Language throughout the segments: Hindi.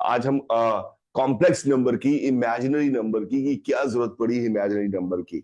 आज हम कॉम्प्लेक्स नंबर की, इमेजिनरी नंबर की, कि क्या जरूरत पड़ी इमेजिनरी नंबर की,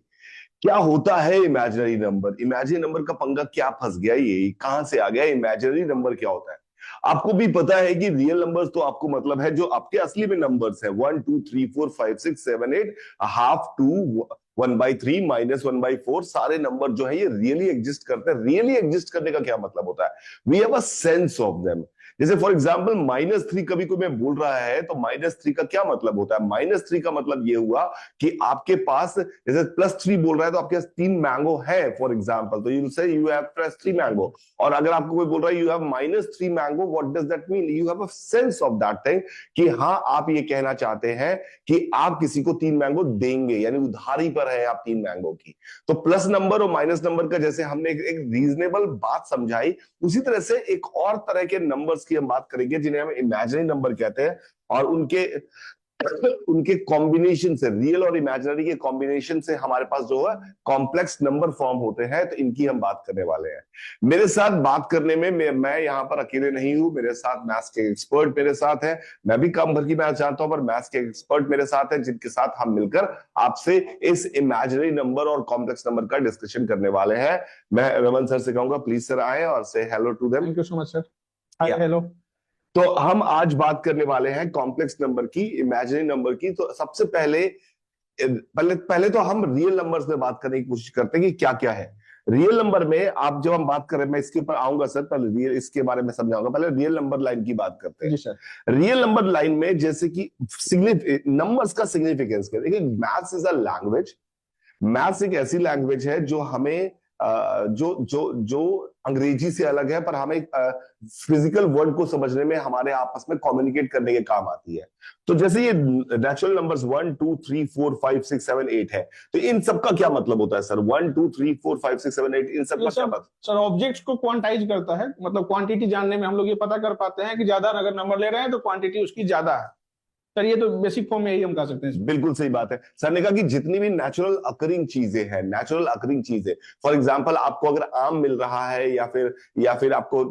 क्या होता है इमेजिनरी नंबर, इमेजिनरी नंबर का पंगा क्या फंस गया, ये कहां से आ गया, इमेजिनरी नंबर क्या होता है। आपको भी पता है कि रियल नंबर्स तो आपको मतलब है जो आपके असली में नंबर्स है, 1 2 3 4 5 6 7 8, हाफ टू 1/3 -1/4, सारे नंबर जो है ये रियली एग्जिस्ट करते हैं। रियली एग्जिस्ट करने का क्या मतलब होता है? We have a sense of them. जैसे फॉर एग्जाम्पल -3 कभी कोई मैं बोल रहा है तो -3 का क्या मतलब होता है? -3 का मतलब ये हुआ कि आपके पास, जैसे +3 बोल रहा है तो आपके पास 3 मैंगो है फॉर एग्जाम्पल, तो यू से यू हैव +3 मैंगो। और अगर आपको कोई बोल रहा है you have -3 mango, what does that mean? You have a sense of that thing कि हाँ, आप ये कहना चाहते हैं कि आप किसी को 3 मैंगो देंगे, यानी उधारी पर है आप 3 मैंगो की। तो प्लस नंबर और माइनस नंबर का जैसे हमने एक रीजनेबल बात समझाई, उसी तरह से एक और तरह के नंबर्स की हम बात करेंगे जिन्हें हम इमेजिनरी नंबर कहते हैं, और उनके उनके कॉम्बिनेशन से, रियल और इमेजिनरी के कॉम्बिनेशन से हमारे पास जो है कॉम्प्लेक्स नंबर फॉर्म होते हैं। तो इनकी हम बात करने वाले हैं। मेरे साथ बात करने में मैं यहाँ पर अकेले नहीं हूं, मेरे साथ मैथ्स के एक्सपर्ट मेरे साथ हैं। मैं भी कम भर की मैथ जानता हूं, पर मैथ्स के एक्सपर्ट मेरे साथ हैं, जिनके साथ हम मिलकर आपसे इस इमेजिनरी नंबर और कॉम्प्लेक्स नंबर का डिस्कशन करने वाले हैं। मैं रमन सर से कहूंगा प्लीज सर आए और से hello to them. Thank you so much sir. Hi, hello. तो हम आज बात करने वाले हैं कॉम्प्लेक्स नंबर की, इमेजिनरी नंबर की। तो सबसे पहले पहले पहले तो हम रियल नंबर्स में बात करने की कोशिश करते हैं कि क्या क्या है रियल नंबर में। आप जब हम बात करें, मैं इसके ऊपर आऊंगा सर, पहले रियल, इसके बारे में समझाऊंगा। पहले रियल नंबर लाइन की बात करते हैं। जी सर। रियल नंबर लाइन में जैसे कि नंबर्स का सिग्निफिकेंस क्या, देखिए maths is a language. Maths एक ऐसी लैंग्वेज है जो हमें जो जो जो अंग्रेजी से अलग है, पर हमें फिजिकल वर्ड को समझने में, हमारे आपस में कम्युनिकेट करने के काम आती है। तो जैसे ये नेचुरल नंबर्स 1 2 3 4 5 6 7 8 है, तो इन सब का क्या मतलब होता है सर? 1 2 3 4 5 6 7 8, इन सब ये का क्या सब मतलब? सर ऑब्जेक्ट्स को क्वांटाइज करता है, मतलब क्वांटिटी जानने में हम लोग ये पता कर पाते हैं कि ज्यादा अगर नंबर ले रहे हैं तो क्वांटिटी उसकी ज्यादा है। सर ये तो बेसिक फॉर्म में यही हम कह सकते हैं। बिल्कुल सही बात है। सर ने कहा कि जितनी भी नेचुरल अकरिंग चीजें हैं, नेचुरल अकरिंग चीजें, फॉर एग्जांपल आपको अगर आम मिल रहा है, या फिर आपको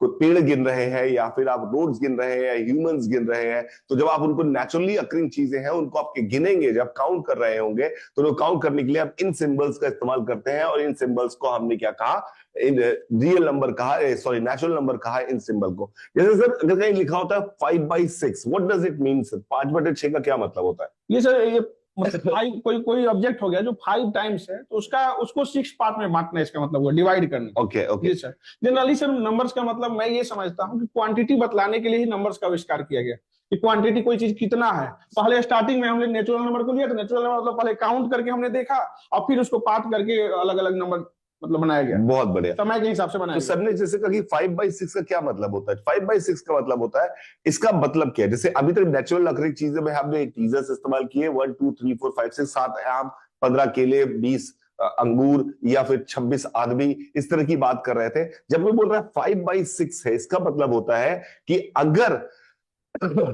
कोई पेड़ गिन रहे हैं, या फिर आप रोड्स गिन रहे हैं, या ह्यूमंस गिन रहे हैं, तो जब आप उनको नेचुरली अकरिंग चीजें हैं उनको आप गिनेंगे, जब काउंट कर रहे होंगे, तो काउंट करने के लिए आप इन सिंबल्स का इस्तेमाल करते हैं। और इन सिंबल्स को हमने क्या कहा? रियल नंबर कहा, सॉरी नेचुरल नंबर कहा इन सिंबल को। जैसे सर अगर कहीं लिखा होता है 5/6, what does it mean sir? 5/6 का क्या मतलब होता है? ये सर ये मतलब फाइव, कोई कोई ऑब्जेक्ट हो गया जो 5 टाइम्स है तो उसको 6 पार्ट में बांटना है, इसका मतलब हुआ डिवाइड करना। Okay okay. जी सर। जनरली सर नंबर्स का मतलब मैं ये समझता हूँ कि क्वांटिटी बतलाने के लिए ही नंबर्स का आविष्कार किया गया, कि क्वांटिटी कोई चीज कितना है। पहले स्टार्टिंग में हमने नेचुरल नंबर को लिया, तो नेचुरल नंबर मतलब पहले काउंट करके हमने देखा, और फिर उसको पार्ट करके अलग अलग नंबर मतलब बनाया गया, बहुत बढ़िया। समय के हिसाब से बनाया तो गया। सबने जैसे कहा कि 5/6 का क्या मतलब होता है? 5/6 का मतलब होता है, इसका मतलब क्या है? जैसे अभी तक नेचुरल अकरिंग चीजें में हमने टीजर्स इस्तेमाल किए, 1 2 3 4 5 6, 7 आम, 15 केले, 20 अंगूर, या फिर 26 आदमी, इस तरह की बात कर रहे थे। जब कोई बोल रहा है 5/6 है, इसका मतलब होता है कि अगर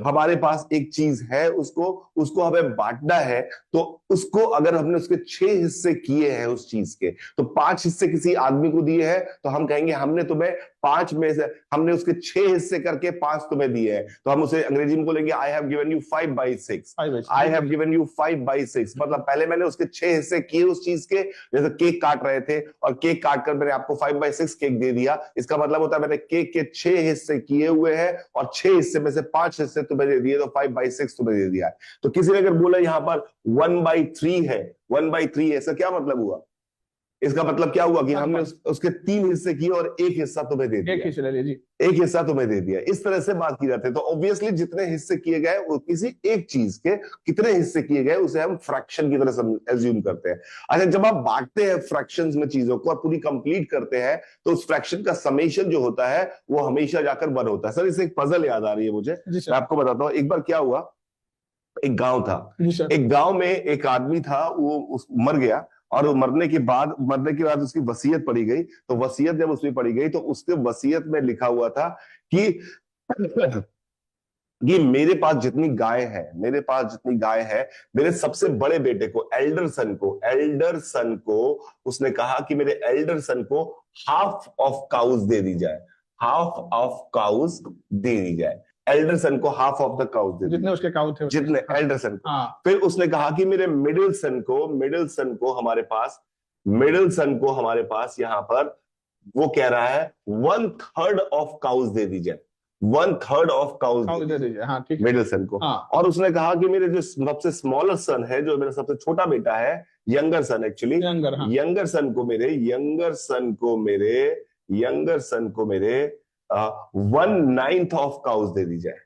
हमारे पास एक चीज है, उसको उसको हमें बांटना है, तो उसको अगर हमने उसके 6 हिस्से किए हैं उस चीज के, तो 5 हिस्से किसी आदमी को दिए हैं, तो हम कहेंगे हमने तुम्हें 5 में से, हमने उसके 6 हिस्से करके 5 तुम्हें दिए हैं, तो हम उसे अंग्रेजी में बोलेंगे I have given you 5/6। I have given you 5/6 मतलब पहले मैंने उसके 6 हिस्से किए उस चीज के। जैसे केक काट रहे थे और केक काट कर मैंने आपको 5/6 केक दे दिया, इसका मतलब होता है मैंने केक के 6 हिस्से किए हुए हैं, और 6 हिस्से में से 5 हिस्से तुम्हें दे दिए, तो 5/6 तुम्हें दे दिया है। तो किसी ने अगर बोला यहां पर 1/3 है, 1/3 ऐसा क्या मतलब हुआ? इसका मतलब क्या हुआ कि हमने उसके 3 हिस्से किए और एक हिस्सा तुम्हें दे दिया। एक हिस्सा ले लीजिए, एक हिस्सा तुम्हें दे दिया। इस तरह से बात की जाती है। तो ऑब्वियसली जितने हिस्से किए गए वो किसी एक चीज के कितने हिस्से किए गए उसे हम फ्रैक्शन की तरह एज्यूम करते हैं। अच्छा, जब आप बांटते हैं फ्रैक्शंस में चीजों को और पूरी कंप्लीट करते हैं, तो उस फ्रैक्शन का समेशन जो होता है वो हमेशा जाकर 1 होता है। सर इससे एक पजल याद आ रही है मुझे, मैं आपको बताता हूँ। एक बार क्या हुआ, एक गांव था। एक गांव में एक आदमी था, वो मर गया, और मरने के बाद उसकी वसीयत पड़ी गई। तो वसीयत जब उसमें पड़ी गई, तो उसके वसीयत में लिखा हुआ था कि ये मेरे पास जितनी गाय है, मेरे सबसे बड़े बेटे को, एल्डर सन को उसने कहा कि मेरे एल्डर सन को हाफ ऑफ काउज दे दी जाए, हाफ ऑफ काउज दे दी जाए। एल्डर सन को हाफ ऑफ द काउज दे जितने दीजिए, उसके काउ थे जितने एल्डर सन को। हाँ फिर उसने कहा कि मेरे मिडिल सन को हमारे पास यहाँ पर वो कह रहा है 1/3 ऑफ काउज दे दीजिए, 1/3 ऑफ काउज काउ दे दीजिए, हाँ ठीक है। मिडिल सन को। हाँ और उसने कहा कि मेरे जो सबसे स्मॉलर सन है, जो मेरा सबसे छोटा बेटा है, यंगर सन एक्चुअली, यंगर, हाँ यंगर सन को मेरे 1/9 ऑफ काउज दे दी जाए,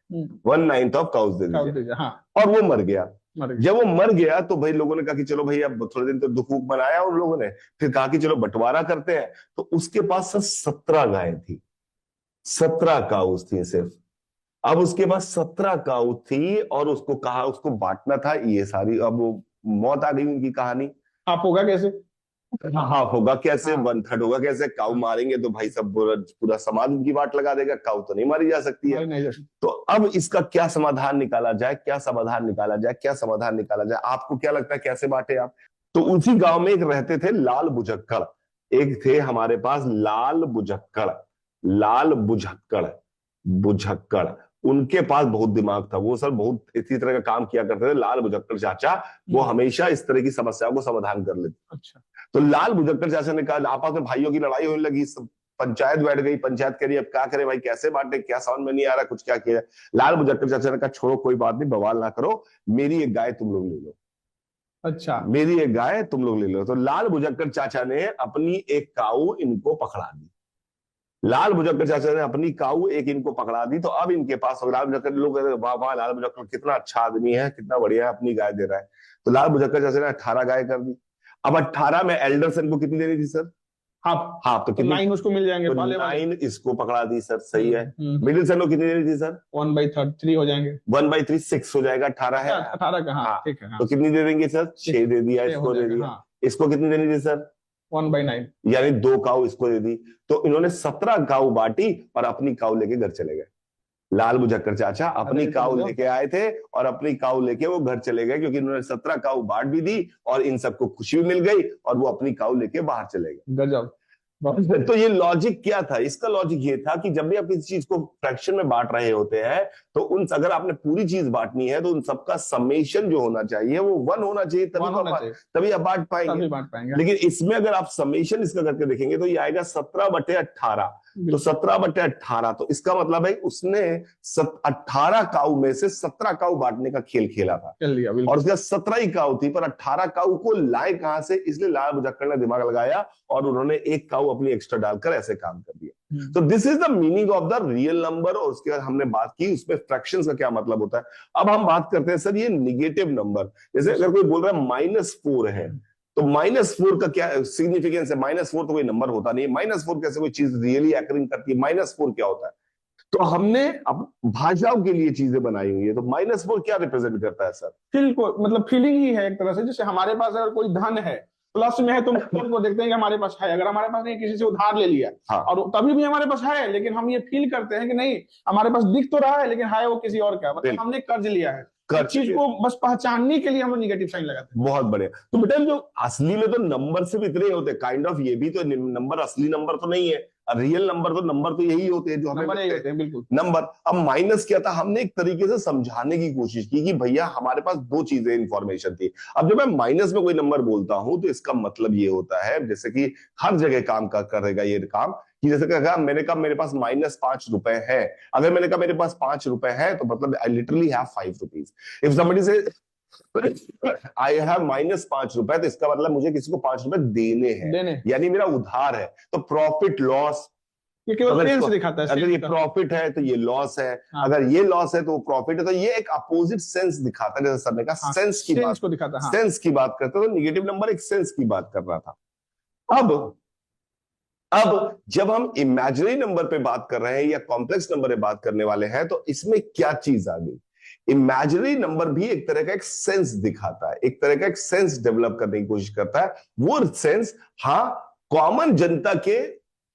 1/9 ऑफ काउज दे काउ दी दे जाए। दीजिए, हाँ और वो मर गया। मर गया। जब वो मर गया तो भाई लोगों ने कहा कि चलो भाई अब थोड़े दिन तो दुख वुख मनाया उन लोगों ने, फिर कहा कि चलो बंटवारा करते हैं। तो उसके पास सिर्फ 17 गायें थी, 17 काउज थी सिर्फ। अब उसके पास 17 काउ थी और उसको कहा उसको बांटना था ये सारी। अब वो मौत आ गई उनकी कहानी। आप होगा कैसे? हाफ होगा कैसे, हाँ 1/3 होगा कैसे? काउ मारेंगे तो भाई सब पूरा समाज उनकी वाट लगा देगा, काउ तो नहीं मारी जा सकती है। हमारी नहीं जैसे। तो अब इसका क्या समाधान निकाला जाए, क्या समाधान निकाला जाए, क्या समाधान निकाला जाए? आपको क्या लगता है कैसे बांटे आप? तो उसी गांव में एक रहते थे लाल बुझक्कड़, एक थे हमारे पास लाल बुझक्कड़। उनके पास बहुत दिमाग था, वो सर बहुत इसी तरह का काम किया करते थे लाल बुझक्कड़ चाचा। वो हमेशा इस तरह की समस्याओं को समाधान कर लेते। अच्छा तो लाल बुझक्कड़ चाचा ने कहा आपस में भाइयों की लड़ाई होने लगी, सब पंचायत बैठ गई, पंचायत कह रही अब क्या करे भाई, कैसे बांटे, क्या समझ में नहीं आ रहा कुछ, क्या किया। लाल बुझक्कड़ चाचा ने कहा छोड़ो कोई बात नहीं, बवाल ना करो, मेरी एक गाय तुम लोग ले लो, अच्छा मेरी एक गाय तुम लोग ले लो। तो लाल बुझक्कड़ चाचा ने अपनी एक काऊ इनको पकड़ा दी, लाल बुझक्कड़ चाचा ने अपनी काऊ एक इनको पकड़ा दी। तो अब इनके पास लाल बुझक्कड़ लोग वाह वाह लाल बुझक्कड़ कितना अच्छा आदमी है, कितना बढ़िया है, अपनी गाय दे रहा है। तो लाल बुझक्कड़ चाचा ने 18 गाय कर दी। अब 18 में एल्डरसन को कितनी देनी थी सर? हाँ हाँ तो तो कितनी? 9 उसको मिल जाएंगे तो पाले वाले। 9 इसको पकड़ा दी सर, सही है। मिडिल सन को कितनी देनी थी सर? 1/3 हो जाएंगे। 1/3 6 हो जाएगा, 18 है। 18 का, हाँ हाँ ठीक है। हाँ तो कितनी दे देंगे सर? 6 दे दिया, 6 इसको हो दे जाएगा, दिया। हाँ इसको कितनी देनी थी सर? 1/9। यानी 2 काऊ इसको दे दी। तो इन्होंने 17 काऊ बांटी और अपनी काऊ लेके घर चले गए। लाल बुझक्कड़ चाचा अपनी काऊ लेके आए थे और अपनी काऊ लेके वो घर चले गए, क्योंकि इन्होंने 17 काऊ बांट भी दी और इन सबको खुशी भी मिल गई और वो अपनी काऊ लेके बाहर चले गए। गजब। तो ये लॉजिक क्या था? इसका लॉजिक ये था कि जब भी आप किसी चीज को फ्रैक्शन में बांट रहे होते हैं तो उन अगर आपने पूरी चीज बांटनी है तो उन सबका समेशन जो होना चाहिए वो 1 होना चाहिए, तभी आप बांट पाएंगे। लेकिन इसमें अगर आप समेशन इसका करके देखेंगे तो ये आएगा 17/18। तो 17/18, तो इसका मतलब है उसने 18 काऊ में से 17 काऊ बांटने का खेल खेला था और उसके 17 ही काऊ थी, पर 18 काऊ को लाए कहां से? इसलिए लाल बुझक्कड़ ने दिमाग लगाया और उन्होंने एक काऊ अपनी एक्स्ट्रा डालकर ऐसे काम कर दिया। तो this is the meaning of the real number. और उसके बाद हमने बात की उसमें फ्रैक्शंस का क्या मतलब होता है। अब हम बात करते हैं सर ये निगेटिव नंबर। जैसे अगर कोई बोल रहा है -4 है, तो -4 का क्या सिग्निफिकेंस है? -4 तो कोई नंबर होता नहीं है, -4 कैसे कोई चीज रियली अकरिंग करती है? -4 क्या होता है? तो हमने अब भाषाओं के लिए चीजें बनाई हुई है। तो -4 क्या रिप्रेजेंट करता है सर? फील को, मतलब फीलिंग ही है एक तरह से। जैसे हमारे पास अगर कोई धन है, प्लस में है, तो हम को देखते हैं कि हमारे पास है। अगर हमारे पास नहीं, किसी से उधार ले लिया, हाँ। और तभी भी हमारे पास है, लेकिन हम ये फील करते हैं कि नहीं हमारे पास दिख तो रहा है लेकिन है वो किसी और का, मतलब हमने कर्ज लिया है। चीज को बस पहचानने के लिए हम निगेटिव साइन लगाते हैं। बहुत बढ़िया। तो बेटा जो असली में तो नंबर सिर्फ इतने होते हैं, काइंड ऑफ ये भी तो नंबर असली नंबर तो नहीं है। रियल नंबर तो यही होते हैं जो हमें होते हैं, बिल्कुल नंबर। अब माइनस क्या था? हमने एक तरीके से समझाने की कोशिश की कि भैया हमारे पास 2 चीजें इंफॉर्मेशन थी। अब जब मैं माइनस में कोई नंबर बोलता हूं तो इसका मतलब ये होता है, जैसे कि हर जगह काम करेगा ये काम, कि जैसे कहा मैंने कहा मेरे पास -5 रुपए है। अगर मैंने कहा मेरे पास 5 रुपए है तो मतलब I literally have 5 rupees. If somebody से आई हैव -5 रुपए, तो इसका मतलब मुझे किसी को 5 रुपए देने हैं, यानी मेरा उधार है। तो प्रॉफिट लॉस ये केवल सेंस दिखाता है। अगर ये प्रॉफिट है तो ये लॉस है, अगर ये लॉस है तो वो प्रॉफिट है। तो ये एक अपोजिट सेंस दिखाता है। जैसे सर ने कहा सेंस की बात को दिखाता है, सेंस की बात करते हैं। तो निगेटिव नंबर एक सेंस की बात कर रहा था। अब जब हम इमेजिनरी नंबर पे बात कर रहे हैं या कॉम्प्लेक्स नंबर पे बात करने वाले हैं तो इसमें क्या चीज आ गई? इमेजिनरी नंबर भी एक तरह का एक सेंस दिखाता है, एक तरह का एक सेंस डेवलप करने की कोशिश करता है। वो सेंस हाँ कॉमन जनता के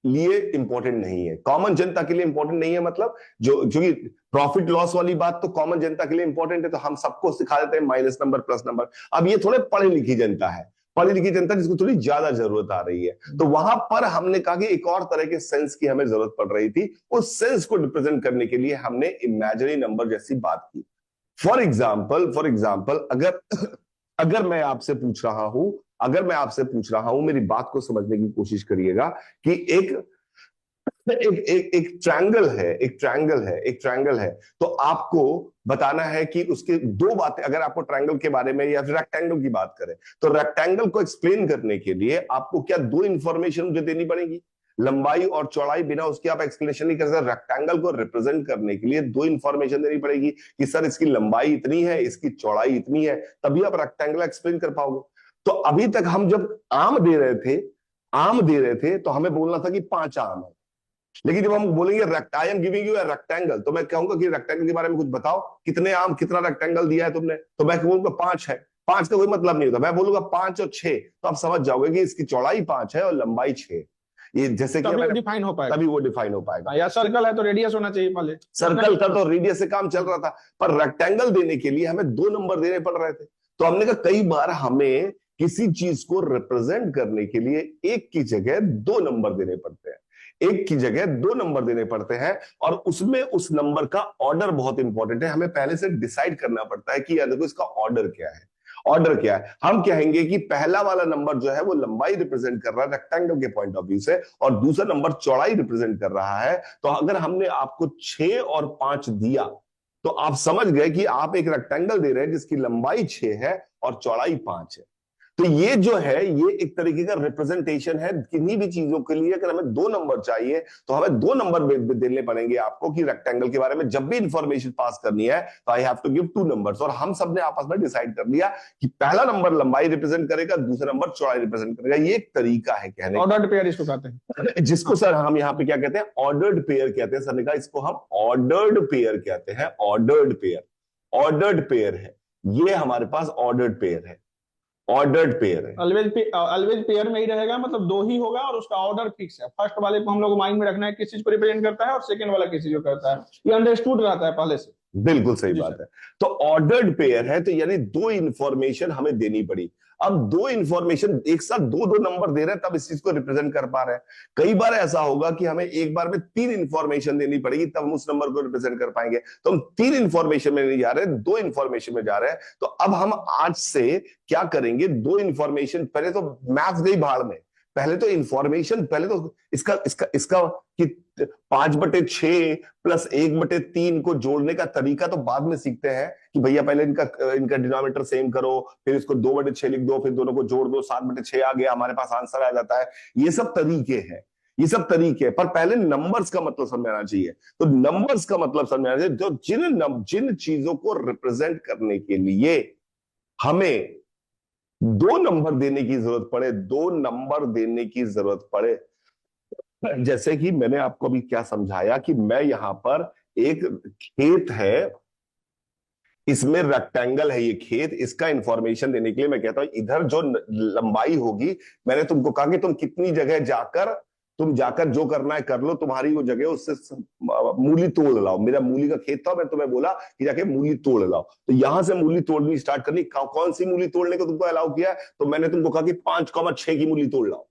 लिए इंपॉर्टेंट नहीं है। कॉमन जनता के लिए इंपॉर्टेंट नहीं है मतलब जो कि प्रॉफिट लॉस वाली बात तो कॉमन जनता के लिए इंपॉर्टेंट है, तो हम सबको सिखा देते हैं माइनस नंबर प्लस नंबर। अब ये थोड़े पढ़ी लिखी जनता है, पढ़ी लिखी जनता जिसको थोड़ी ज्यादा जरूरत आ रही है। तो वहां पर हमने कहा कि एक और तरह के सेंस की हमें जरूरत पड़ रही थी, उस सेंस को रिप्रेजेंट करने के लिए हमने इमेजिनरी नंबर जैसी बात की। फॉर एग्जाम्पल अगर अगर मैं आपसे पूछ रहा हूं, मेरी बात को समझने की कोशिश करिएगा कि एक ट्रायंगल है, तो आपको बताना है कि उसके दो बातें, अगर आपको ट्रायंगल के बारे में या फिर रेक्टेंगल की बात करें, तो रेक्टेंगल को एक्सप्लेन करने के लिए आपको क्या दो इंफॉर्मेशन मुझे देनी पड़ेगी, लंबाई और चौड़ाई। बिना उसके आप एक्सप्लेनेशन नहीं कर सकते। रेक्टेंगल को रिप्रेजेंट करने के लिए दो इंफॉर्मेशन देनी पड़ेगी कि सर इसकी लंबाई इतनी है, इसकी चौड़ाई इतनी है, तभी आप रेक्टेंगल एक्सप्लेन कर पाओगे। तो अभी तक हम जब आम दे रहे थे तो हमें बोलना था कि 5 आम है, लेकिन जब हम बोलेंगे I am giving you a rectangle, तो मैं कहूंगा कि रेक्टेंगल के बारे में कुछ बताओ, कितने आम, कितना रेक्टेंगल दिया है तुमने, तो मैं बोलूंगा 5 है। 5 का कोई मतलब नहीं होता, मैं बोलूंगा 5 और 6, तो आप समझ जाओगे कि इसकी चौड़ाई 5 है और लंबाई 6। ये जैसे कि तभी वो डिफाइन हो पाएगा। तभी वो डिफाइन हो पाएगा। या सर्कल है तो रेडियस होना चाहिए पहले, सर्कल का तो रेडियस से काम चल रहा था, पर रेक्टेंगल देने के लिए हमें 2 नंबर देने पड़ रहे थे। तो हमने कहा कई बार हमें किसी चीज को रिप्रेजेंट करने के लिए एक की जगह 2 नंबर देने पड़ते हैं, और उसमें उस नंबर का ऑर्डर बहुत इंपॉर्टेंट है। हमें पहले से डिसाइड करना पड़ता है कि यार देखो इसका ऑर्डर क्या है। हम कहेंगे कि पहला वाला नंबर जो है वो लंबाई रिप्रेजेंट कर रहा है रेक्टेंगल के पॉइंट ऑफ व्यू से, और दूसरा नंबर चौड़ाई रिप्रेजेंट कर रहा है। तो अगर हमने आपको 6 और 5 दिया, तो आप समझ गए कि आप एक रेक्टेंगल दे रहे हैं जिसकी लंबाई 6 है और चौड़ाई 5 है। तो ये जो है, ये एक तरीके का रिप्रेजेंटेशन है किन्हीं भी चीजों के लिए। अगर हमें 2 नंबर चाहिए तो हमें 2 नंबर देने पड़ेंगे आपको, कि रेक्टेंगल के बारे में जब भी इंफॉर्मेशन पास करनी है तो I have to give 2 numbers. और हम सब ने आपस में डिसाइड कर लिया कि पहला नंबर लंबाई रिप्रेजेंट करेगा, दूसरा नंबर चौड़ाई रिप्रेजेंट करेगा। ये एक तरीका है कहने, ऑर्डर्ड पेयर इसको कहते हैं, जिसको सर हम यहाँ पे क्या कहते हैं, ऑर्डर्ड पेयर कहते हैं। सर ने कहा इसको हम ऑर्डर्ड पेयर कहते हैं। ऑर्डर्ड पेयर है ये, हमारे पास ऑर्डर्ड पेयर है। ऑलवेज पेयर में ही रहेगा, मतलब 2 ही होगा और उसका ऑर्डर फिक्स है। फर्स्ट वाले को हम लोग माइंड में रखना है किस चीज को रिप्रेजेंट करता है, और सेकंड वाला किस चीज को करता है, ये अंडरस्टूड रहता है पहले से। बिल्कुल सही बात है। तो ऑर्डर्ड पेयर है, तो यानी 2 इंफॉर्मेशन हमें देनी पड़ी। अब 2 इंफॉर्मेशन एक साथ 2 नंबर दे रहे हैं, तब इस चीज को रिप्रेजेंट कर पा रहे हैं। कई बार ऐसा होगा कि हमें एक बार में 3 इंफॉर्मेशन देनी पड़ेगी, तब हम उस नंबर को रिप्रेजेंट कर पाएंगे। तो हम 3 इंफॉर्मेशन में नहीं जा रहे, 2 इंफॉर्मेशन में जा रहे हैं। तो अब हम आज से क्या करेंगे, 2 इंफॉर्मेशन, पहले तो मैथ्स गई भाड़ में, पहले तो इंफॉर्मेशन, पहले तो इसका कि 5/6 प्लस 1/3 को जोड़ने का तरीका तो बाद में सीखते हैं कि भैया पहले इनका डिनोमिनेटर सेम करो, फिर इसको 2/6 लिख दो, फिर दोनों को जोड़ दो, 7/6 आ गया, हमारे पास आंसर आ जाता है। ये सब तरीके पर पहले नंबर्स का मतलब समझ आना चाहिए। तो नंबर्स का मतलब समझ आना चाहिए, जो जिन चीजों को रिप्रेजेंट करने के लिए हमें 2 नंबर देने की जरूरत पड़े। जैसे कि मैंने आपको अभी क्या समझाया कि मैं यहां पर, एक खेत है, इसमें रेक्टेंगल है ये खेत, इसका इंफॉर्मेशन देने के लिए मैं कहता हूं इधर जो लंबाई होगी, मैंने तुमको कहा कि तुम कितनी जगह जाकर जो करना है कर लो, तुम्हारी वो जगह, उससे मूली तोड़ लाओ। मेरा मूली का खेत था, मैं तुम्हें बोला कि जाके मूली तोड़ लाओ, तो यहां से मूली तोड़नी स्टार्ट करनी। कौन सी मूली तोड़ने को तुमको अलाउ किया, तो मैंने तुमको कहा कि 5,6 की मूली तोड़ लाओ,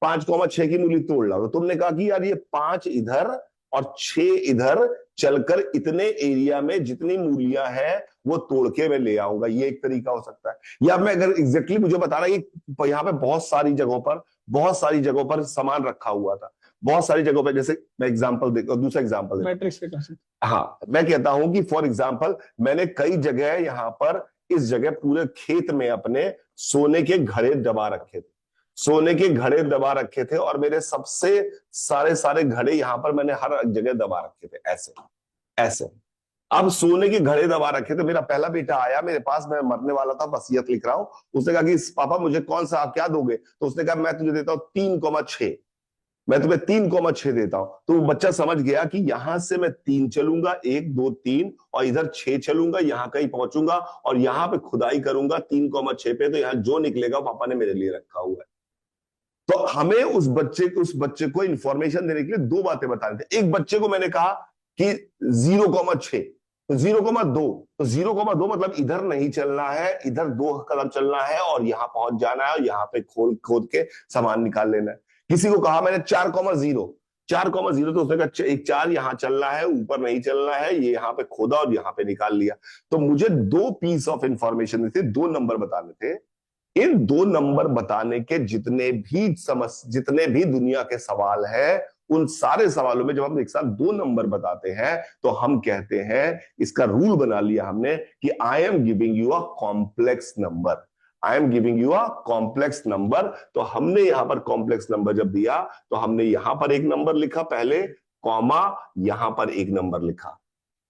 5,6 की मूली तोड़ लाओ। तो तुमने कहा कि यार ये 5 इधर और 6 इधर चलकर इतने एरिया में जितनी मूलियां हैं वो तोड़ के मैं ले आऊंगा। ये एक तरीका हो सकता है। या मैं अगर एग्जैक्टली मुझे बताना कि यहाँ पे बहुत सारी जगहों पर सामान रखा हुआ था, बहुत सारी जगहों पर, जैसे मैं एग्जांपल देखो, दूसरा एग्जांपल मैट्रिक्स के कैसे, हाँ, मैं कहता हूं कि फॉर एग्जांपल मैंने कई जगह यहाँ पर, इस जगह पूरे खेत में अपने सोने के घड़े दबा रखे थे, और मेरे सबसे सारे घड़े यहाँ पर मैंने हर जगह दबा रखे थे, ऐसे। अब सोने के घड़े दबा रखे थे, मेरा पहला बेटा आया मेरे पास, मैं मरने वाला था, वसीयत लिख रहा हूं। उसने कहा कि पापा मुझे कौन सा, आप क्या दोगे, तो उसने कहा मैं तुझे देता हूं 3,6, मैं तुम्हें 3,6 देता हूं। तो वो बच्चा समझ गया कि यहां से मैं 3 चलूंगा, 1 2 3, और इधर 6 चलूंगा, यहां कहीं पहुंचूंगा और यहां पे खुदाई करूंगा 3,6 पे, तो यहां जो निकलेगा पापा ने मेरे लिए रखा हुआ है। तो हमें उस बच्चे को इंफॉर्मेशन देने के लिए 2 बातें बतानी थी। एक बच्चे को मैंने कहा कि 0,6, तो 0,2, तो 0,2 मतलब इधर नहीं चलना है, इधर 2 कदम चलना है और यहां पहुंच जाना है और यहाँ पे खोल खोद के सामान निकाल लेना है। किसी को कहा मैंने 4,0, 4,0 तो उसने कहा एक 4 यहाँ चलना है, ऊपर नहीं चलना है, ये यहाँ पे खोदा और यहाँ पे निकाल लिया। तो मुझे 2 पीस ऑफ इंफॉर्मेशन थे, 2 नंबर बताने थे। इन 2 नंबर बताने के जितने भी दुनिया के सवाल हैं, उन सारे सवालों में जब हम एक साथ 2 नंबर बताते हैं तो हम कहते हैं, इसका रूल बना लिया हमने कि I am giving you a complex number, I am giving you a complex number. तो हमने यहां पर कॉम्प्लेक्स नंबर जब दिया तो हमने यहां पर एक नंबर लिखा पहले, कॉमा, यहां पर एक नंबर लिखा।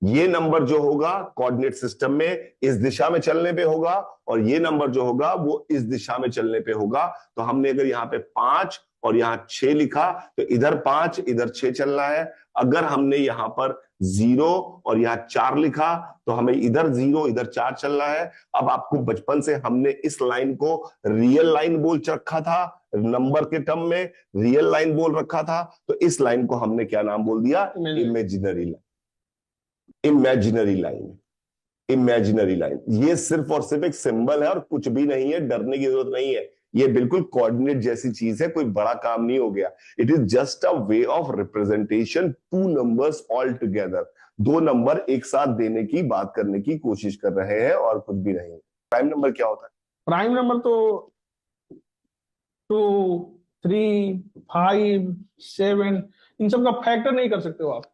ये नंबर जो होगा कोऑर्डिनेट सिस्टम में इस दिशा में चलने पे होगा और ये नंबर जो होगा वो इस दिशा में चलने पे होगा। तो हमने अगर यहाँ पे 5 और यहाँ 6 लिखा तो इधर 5 इधर 6 चलना है। अगर हमने यहाँ पर 0 और यहाँ 4 लिखा तो हमें इधर 0 इधर 4 चलना है। अब आपको बचपन से हमने इस लाइन को रियल लाइन बोल रखा था, नंबर के टर्म में रियल लाइन बोल रखा था, तो इस लाइन को हमने क्या नाम बोल दिया? Imaginary line. Imaginary line, imaginary line. ये सिर्फ और सिर्फ एक सिंबल है और कुछ भी नहीं है, डरने की जरूरत नहीं है। ये बिल्कुल कोऑर्डिनेट जैसी चीज है, कोई बड़ा काम नहीं हो गया। It is just a way of representation 2 numbers all together. 2 number एक साथ देने की बात करने की कोशिश कर रहे हैं और कुछ भी नहीं। प्राइम नंबर क्या होता है? प्राइम नंबर तो 2, 3, 5, 7 इन सब का फैक्टर नहीं कर सकते हो आप।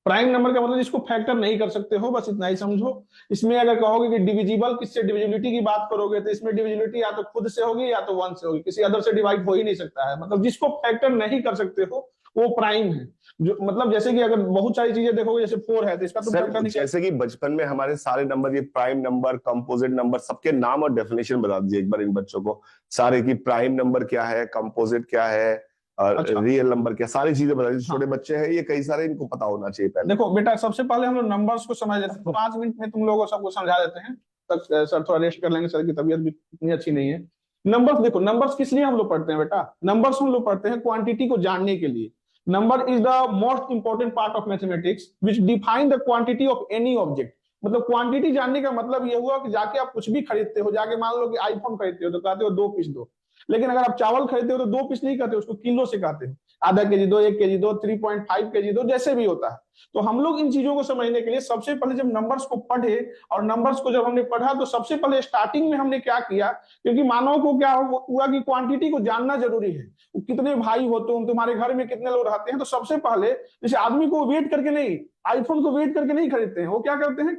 प्राइम नंबर का मतलब इसको फैक्टर नहीं कर सकते हो, बस इतना ही समझो। इसमें अगर कहोगे कि डिविजिबल, किससे डिविजिबिलिटी की बात करोगे तो इसमें डिविजिबिलिटी या तो खुद से होगी या तो 1 से होगी, किसी अदर से डिवाइड हो ही नहीं सकता है। मतलब जिसको फैक्टर नहीं कर सकते हो वो प्राइम है। जो मतलब जैसे कि अगर बहुत सारी चीजें देखोगे, जैसे 4 है तो इसका तो फैक्टर नहीं। जैसे कि बचपन में हमारे सारे नंबर, ये प्राइम नंबर, कंपोजिट नंबर, सबके नाम और डेफिनेशन बता दीजिए एक बार इन बच्चों को सारे की। प्राइम नंबर क्या है, कंपोजिट क्या है, अच्छा, रियल नंबर क्या, सारी चीजें बता दीजिए। छोटे बच्चे हैं ये, कई सारे, इनको पता होना चाहिए पहले। देखो बेटा, सबसे पहले हम लोग नंबर्स को समझ लेते हैं। 5 मिनट में तुम लोगों को सबको समझा देते हैं, तक सर थोड़ा रेस्ट कर लेंगे, सर की तबीयत भी इतनी अच्छी नहीं है। नंबर्स देखो, नंबर्स किस लिए हम लोग पढ़ते हैं बेटा? नंबर्स हम लोग पढ़ते हैं क्वांटिटी को जानने के लिए। Number is the most important part of mathematics which define the quantity of any object. मतलब क्वांटिटी जानने का मतलब ये हुआ कि जाके आप कुछ भी खरीदते हो, जाके मान लो कि आईफोन खरीदते हो तो कहते हो 2 पीस दो। लेकिन अगर आप चावल खरीदते हो तो 2 पीस नहीं कहते, उसको किलो से कहते हो। आधा केजी दो, 1 केजी दो, 3.5 केजी दो, जैसे भी होता है। तो हम लोग इन चीजों को समझने के लिए सबसे पहले जब नंबर्स को पढ़े, और नंबर्स को जब हमने पढ़ा तो सबसे पहले स्टार्टिंग में हमने क्या किया, क्योंकि मानव को क्या हुआ कि क्वांटिटी को जानना जरूरी है। कितने भाई हो तुम, तुम्हारे घर में कितने लोग रहते हैं, तो सबसे पहले जैसे आदमी को वेट करके नहीं, आईफोन को वेट करके नहीं खरीदते हैं, वो क्या करते हैं,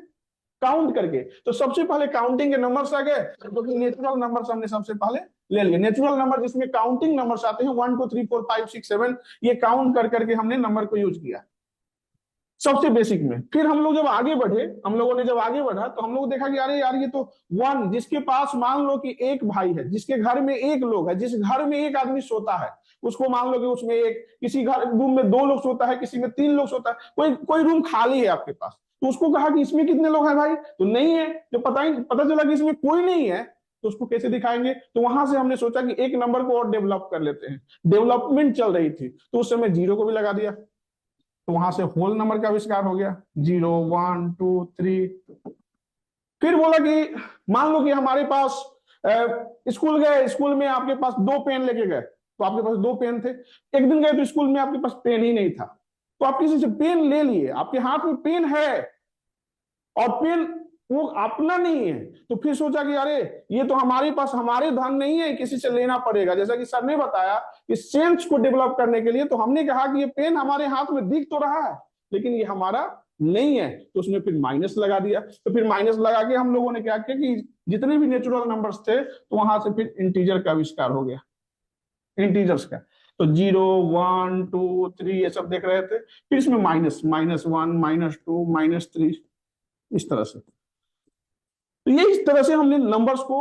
काउंट करके। तो सबसे पहले काउंटिंग के नंबर्स आ गए, तो नेचुरल नंबर्स हमने सबसे पहले ले लिए। नेचुरल नंबर जिसमें काउंटिंग नंबर्स आते हैं 1 2 3 4 5 6 7, ये काउंट कर करके हमने नंबर को यूज किया सबसे बेसिक में। फिर हम लोग जब आगे बढ़े, हम लोगों ने जब आगे बढ़ा तो हम लोग देखा कि अरे यार, ये तो 1, जिसके पास मान लो कि एक भाई है, जिसके घर में एक लोग है, जिस घर में एक आदमी सोता है, उसको मान लो कि उसमें एक, किसी घर रूम में 2 लोग सोता है, किसी में 3 लोग सोता है, कोई कोई रूम खाली है आपके पास, तो उसको कहा कि इसमें कितने लोग हैं भाई, तो नहीं है। जो पता चला कि इसमें कोई नहीं है, तो उसको कैसे दिखाएंगे? तो वहां से हमने सोचा कि एक नंबर को और डेवलप कर लेते हैं। डेवलपमेंट चल रही थी तो उस समय 0 को भी लगा दिया, तो वहां से होल नंबर का आविष्कार हो गया, 0 1 2 3। फिर बोला कि मान लो कि हमारे पास स्कूल गए, स्कूल में आपके पास 2 पेन लेके गए, तो आपके पास 2 पेन थे। एक दिन गए तो स्कूल में आपके पास पेन ही नहीं था, तो आप किसी से पेन ले लिए, आपके हाथ में पेन है और पेन वो अपना नहीं है, तो फिर सोचा कि अरे ये तो हमारे पास, हमारे धन नहीं है, किसी से लेना पड़ेगा। जैसा कि सर ने बताया कि सेंस को डेवलप करने के लिए, तो हमने कहा कि ये पेन हमारे हाथ में दिख तो रहा है लेकिन ये हमारा नहीं है, तो उसमें फिर माइनस लगा दिया। तो फिर माइनस लगा के हम लोगों ने क्या किया कि जितने भी नेचुरल नंबर्स थे, तो वहां से फिर इंटीजर का आविष्कार हो गया, इंटीजर्स का। तो 0 1 2 3 ये सब देख रहे थे, फिर इसमें -1 -2 -3 इस तरह से। तो ये इस तरह से हमने नंबर्स को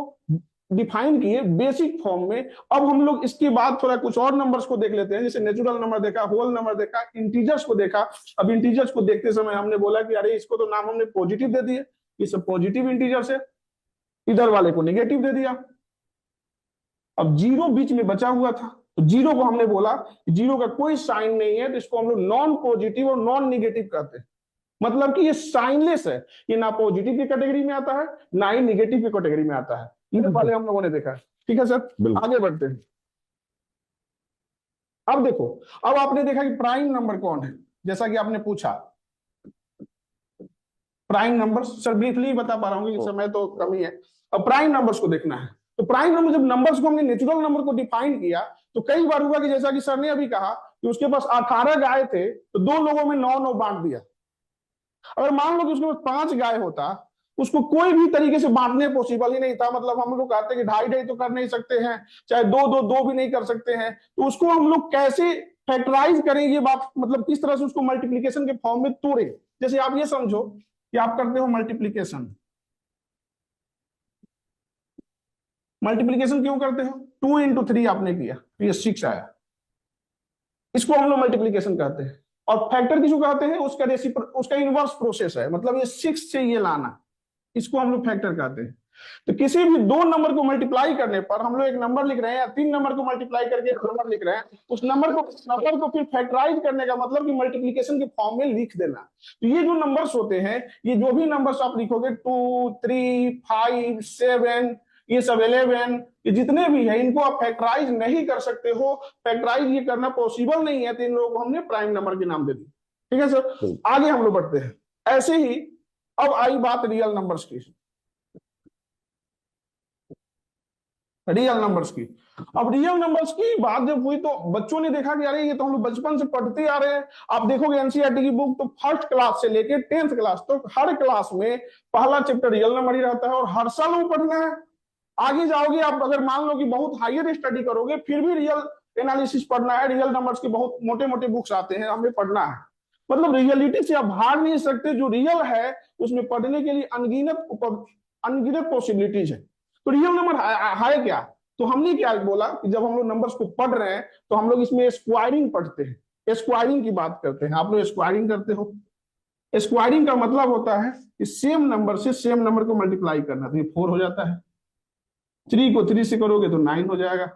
डिफाइन किए बेसिक फॉर्म में। अब हम लोग इसके बाद थोड़ा कुछ और नंबर्स को देख लेते हैं, जैसे नेचुरल नंबर देखा, होल नंबर देखा, इंटीजर्स को देखा। अब इंटीजर्स को देखते समय हमने बोला कि अरे इसको तो नाम हमने पॉजिटिव दे दिए, ये सब पॉजिटिव इंटीजर्स है, इधर वाले को नेगेटिव दे दिया। अब 0 बीच में बचा हुआ था, तो 0 को हमने बोला 0 का कोई साइन नहीं है, तो इसको हम लोग नॉन पॉजिटिव और नॉन निगेटिव कहते हैं। मतलब कि ये साइनलेस है, ये ना पॉजिटिव की कैटेगरी में आता है ना ही निगेटिव की कैटेगरी में आता है। ये पहले हम लोगों ने देखा है। ठीक है सर, बिल्कुल। आगे बढ़ते हैं। अब देखो, अब आपने देखा कि प्राइम नंबर कौन है, जैसा कि आपने पूछा प्राइम नंबर। सर ब्रीफली बता पा रहा हूँ कि समय तो कमी है। अब प्राइम नंबर्स को देखना है, तो प्राइम नंबर, जब नंबर्स को हमने नेचुरल नंबर को डिफाइन किया तो कई बार हुआ कि जैसा कि सर ने अभी कहा कि उसके पास 18 गाय थे तो 2 लोगों में 9-9 बांट दिया। अगर मान लो कि उसके पास 5 गाय होता, उसको कोई भी तरीके से बांटने पॉसिबल ही नहीं था, मतलब हम लोग कहते हैं कि 2.5-2.5 तो कर नहीं सकते हैं, चाहे 2-2-2 भी नहीं कर सकते हैं, तो उसको हम लोग कैसे फैक्टराइज करेंगे, ये बात मतलब किस तरह से उसको मल्टीप्लीकेशन के फॉर्म में तोड़े। जैसे आप ये समझो कि आप करते हो मल्टीप्लीकेशन। मल्टीप्लीकेशन क्यों करते हो? 2 × 3 आपने किया तो ये 6 आया, इसको हम लोग मल्टीप्लीकेशन कहते हैं। और फैक्टर किसको कहते हैं? उसका इनवर्स प्रोसेस है, मतलब ये 6 से ये लाना, इसको हम लोग फैक्टर कहते हैं। तो किसी भी 2 नंबर को मल्टीप्लाई करने पर हम लोग एक नंबर लिख रहे हैं, या 3 नंबर को मल्टीप्लाई करके एक नंबर लिख रहे हैं, उस नंबर को फिर फैक्टराइज करने का मतलब कि मल्टीप्लीकेशन के फॉर्म में लिख देना। तो ये जो नंबर्स होते हैं, ये जो भी नंबर्स आप लिखोगे 2, 3, 5, 7, ये सब 11, ये जितने भी है, इनको आप फैक्टराइज नहीं कर सकते हो। फैक्टराइज ये करना पॉसिबल नहीं है, तो इन लोगों को हमने प्राइम नंबर के नाम दे दी। ठीक है सर, आगे हम लोग बढ़ते हैं। ऐसे ही अब आई बात रियल नंबर्स की। रियल नंबर्स की, अब रियल नंबर्स की बात जब हुई तो बच्चों ने देखा कि अरे ये तो हम लोग बचपन से पढ़ते आ रहे हैं। आप देखोगे एनसीईआरटी की बुक तो फर्स्ट क्लास से लेके 10th क्लास तक तो हर क्लास में पहला चैप्टर रियल नंबर ही रहता है, और हर साल वो पढ़ना है। आगे जाओगे आप, अगर मान लो कि बहुत हायर स्टडी करोगे फिर भी रियल एनालिसिस पढ़ना है, रियल नंबर्स के बहुत मोटे मोटे बुक्स आते हैं, हमें पढ़ना है। मतलब रियलिटी से आप भाग नहीं सकते, जो रियल है उसमें पढ़ने के लिए अनगिनत पॉसिबिलिटीज है। तो रियल नंबर है क्या? तो हमने क्या बोला कि जब हम लोग नंबर्स को पढ़ रहे हैं तो हम लोग इसमें स्क्वायरिंग पढ़ते हैं, स्क्वायरिंग की बात करते हैं। आप लोग स्क्वायरिंग करते हो। स्क्वायरिंग का मतलब होता है कि सेम नंबर से सेम नंबर को मल्टीप्लाई करना, तो ये 4 हो जाता है। 3 को 3 से करोगे तो 9 हो जाएगा,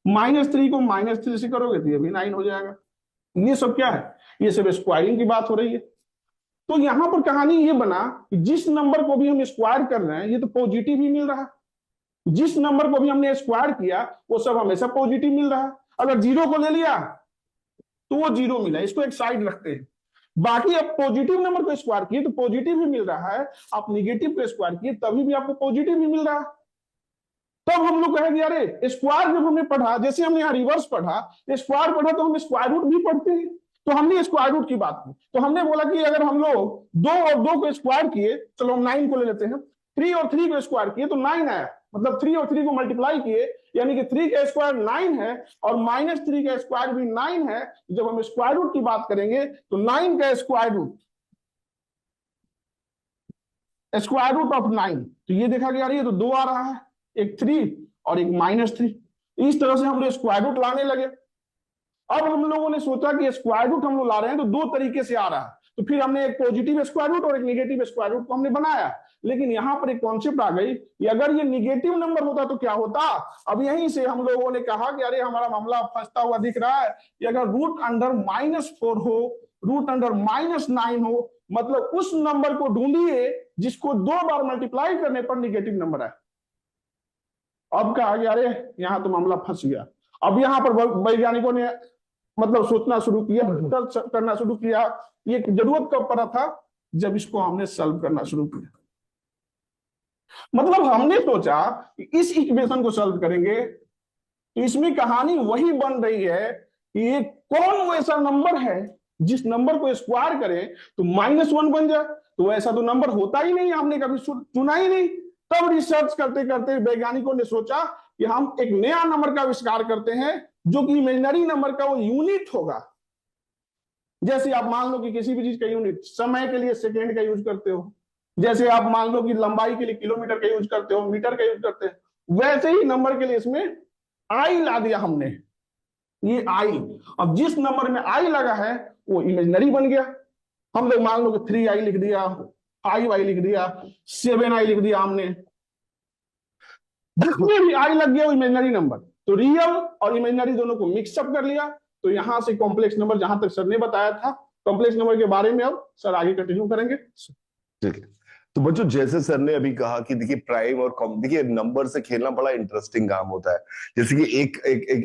-3 को -3 से करोगे तो ये भी 9 हो जाएगा। ये सब क्या है? ये सब स्क्वायरिंग की बात हो रही है। तो यहां पर कहानी ये बना कि जिस नंबर को भी हम स्क्वायर कर रहे हैं ये तो पॉजिटिव ही मिल रहा है, जिस नंबर को भी हमने स्क्वायर किया वो सब हमेशा पॉजिटिव मिल रहा है। अगर 0 को ले लिया तो वो 0 मिला, इसको एक साइड रखते हैं। बाकी अब पॉजिटिव नंबर को स्क्वायर किए तो पॉजिटिव ही मिल रहा है, आप निगेटिव को स्क्वायर किए तभी भी आपको पॉजिटिव ही मिल रहा है। तब हम लोग कहेंगे अरे स्क्वायर जब हमने पढ़ा, जैसे हमने यहाँ रिवर्स पढ़ा, स्क्वायर पढ़ा तो हम स्क्वायर रूट भी पढ़ते हैं, तो हमने स्क्वायर रूट की बात की। तो हमने बोला कि अगर हम लोग 2 और 2 को स्क्वायर किए, चलो हम 9 को ले लेते हैं, 3 और 3 को स्क्वायर किए तो 9 आया, मतलब 3 और 3 को मल्टीप्लाई किए, यानी कि 3 का स्क्वायर 9 है और -3 का स्क्वायर भी 9 है। जब हम स्क्वायर रूट की बात करेंगे तो 9 का स्क्वायर रूट ऑफ 9, तो ये देखा गया, ये तो 2 आ रहा है, एक 3 और एक -3। इस तरह से हम लोग स्क्वायर रूट लाने लगे। अब हम लोगों ने सोचा कि स्क्वायर रूट हम लोग ला रहे हैं तो 2 तरीके से आ रहा है, तो फिर हमने एक पॉजिटिव स्क्वायर रूट और एक निगेटिव स्क्वायर रूट को हमने बनाया। लेकिन यहां पर एक कॉन्सेप्ट आ गई कि अगर ये निगेटिव नंबर होता तो क्या होता। अब यहीं से हम लोगों ने कहा कि अरे हमारा मामला फंसता हुआ दिख रहा है कि अगर रूट अंडर -4 हो, रूट अंडर -9 हो, मतलब उस नंबर को ढूंढिए जिसको 2 बार मल्टीप्लाई करने पर निगेटिव नंबर है। अब कहा गया अरे यहां तो मामला फंस गया। अब यहां पर वैज्ञानिकों ने मतलब सोचना शुरू किया, रिसर्च करना शुरू किया। ये जरूरत कब पड़ा था? जब इसको हमने सॉल्व करना शुरू किया। मतलब हमने सोचा कि इस इक्वेशन को सॉल्व करेंगे तो इसमें कहानी वही बन रही है कि ये कौन ऐसा नंबर है जिस नंबर को स्क्वायर करें तो -1 बन जाए। तो ऐसा तो नंबर होता ही नहीं, हमने कभी सुना ही नहीं। तब रिसर्च करते करते वैज्ञानिकों ने सोचा कि हम एक नया नंबर का आविष्कार करते हैं जो कि इमेजिनरी नंबर का वो यूनिट होगा। जैसे आप मान लो कि किसी भी चीज का यूनिट, समय के लिए सेकेंड का यूज करते हो, जैसे आप मान लो कि लंबाई के लिए किलोमीटर का यूज करते हो, मीटर का यूज करते हैं, वैसे ही नंबर के लिए इसमें आई ला दिया हमने, ये आई। अब जिस नंबर में आई लगा है वो इमेजिनरी बन गया। हम लोग मान लो कि 3i लिख दिया, 5i लिख दिया, 7i लिख दिया हमने, जिसमें भी आई लग गया वो इमेजिनरी नंबर। तो रियल और इमेजिनरी दोनों को मिक्सअप कर लिया, तो यहां से कॉम्प्लेक्स नंबर जहां तक सर ने बताया था कॉम्प्लेक्स नंबर के बारे में अब सर आगे कंटिन्यू करेंगे। ठीक है। तो बच्चों जैसे सर ने अभी कहा कि देखिए प्राइम और देखिए नंबर से खेलना बड़ा इंटरेस्टिंग काम होता है। जैसे कि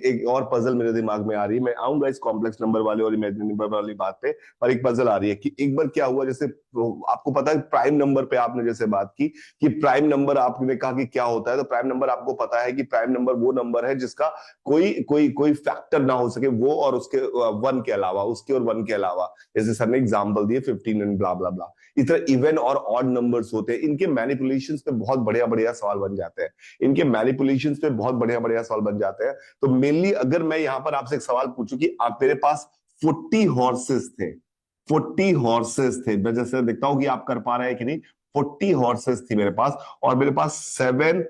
एक और पजल मेरे दिमाग में आ रही है, मैं आऊंगा इस कॉम्प्लेक्स नंबर वाले और इमेजिनरी नंबर वाली बात पे, पर एक पजल आ रही है कि एक बार क्या हुआ, जैसे आपको पता है प्राइम नंबर पे आपने जैसे बात की कि प्राइम नंबर आपने कहा कि क्या होता है, तो प्राइम नंबर आपको पता है कि प्राइम नंबर वो नंबर है जिसका कोई कोई कोई फैक्टर ना हो सके, वो और उसके वन के अलावा, उसके और वन के अलावा। जैसे सर ने एग्जाम्पल दिए 15 एंड ब्ला ब्ला ब्ला। इस तरह इवन और ऑड नंबर्स होते हैं, इनके मैनिपुलेशंस पे बहुत बढ़िया बढ़िया सवाल बन जाते हैं, इनके मैनिपुलेशंस पे बहुत बढ़िया बढ़िया सवाल बन जाते हैं। तो मेनली अगर मैं यहां पर आपसे एक सवाल पूछूं कि आप, मेरे पास 40 हॉर्सेस थे, 40 हॉर्सेस थे, मैं जैसे देखता हूं कि आप कर पा रहे हैं कि नहीं, 40 हॉर्सेस थी मेरे पास, और मेरे पास 7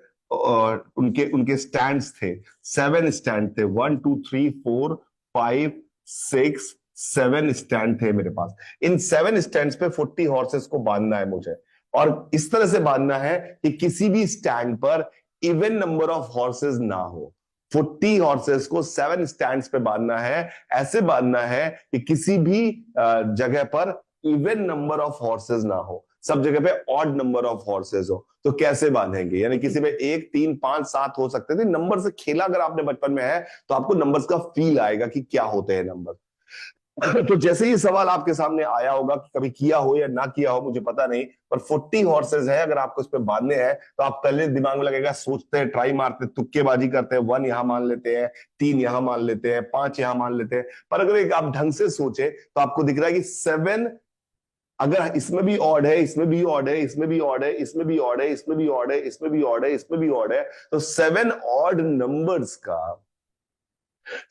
उनके उनके स्टैंड्स थे, 7 स्टैंड थे, 1 2 3 4 5 6 7 स्टैंड थे मेरे पास। इन 7 स्टैंड पे 40 हॉर्सेस को बांधना है मुझे, और इस तरह से बांधना है कि किसी भी स्टैंड पर इवन नंबर ऑफ हॉर्सेस ना हो। 40 हॉर्सेस को 7 स्टैंड पे बांधना है, ऐसे बांधना है कि किसी भी जगह पर इवन नंबर ऑफ हॉर्सेस ना हो, सब जगह पे ऑड नंबर ऑफ हॉर्सेस हो। तो कैसे बांधेंगे, यानी किसी में 1 3 5 7 हो सकते थे। नंबर से खेला अगर आपने बचपन में है तो आपको नंबर्स का फील आएगा कि क्या होते हैं नंबर। तो जैसे ही सवाल आपके सामने आया होगा, कि कभी किया हो या ना किया हो मुझे पता नहीं, पर 40 हॉर्सेस है, अगर आपको इस पे बांधने हैं तो आप पहले दिमाग में लगेगा, सोचते हैं, ट्राई मारते, तुक्केबाजी करते हैं, 1 यहां मान लेते हैं, 3 यहां मान लेते हैं, 5 यहां मान लेते हैं। पर अगर एक आप ढंग से सोचे तो आपको दिख रहा है कि 7, अगर इसमें भी ऑड है, इसमें भी ऑड है, इसमें भी ऑड है, इसमें भी ऑड है, इसमें भी ऑड है, इसमें भी ऑड है, इसमें भी ऑड है, तो 7 ऑड नंबर्स का,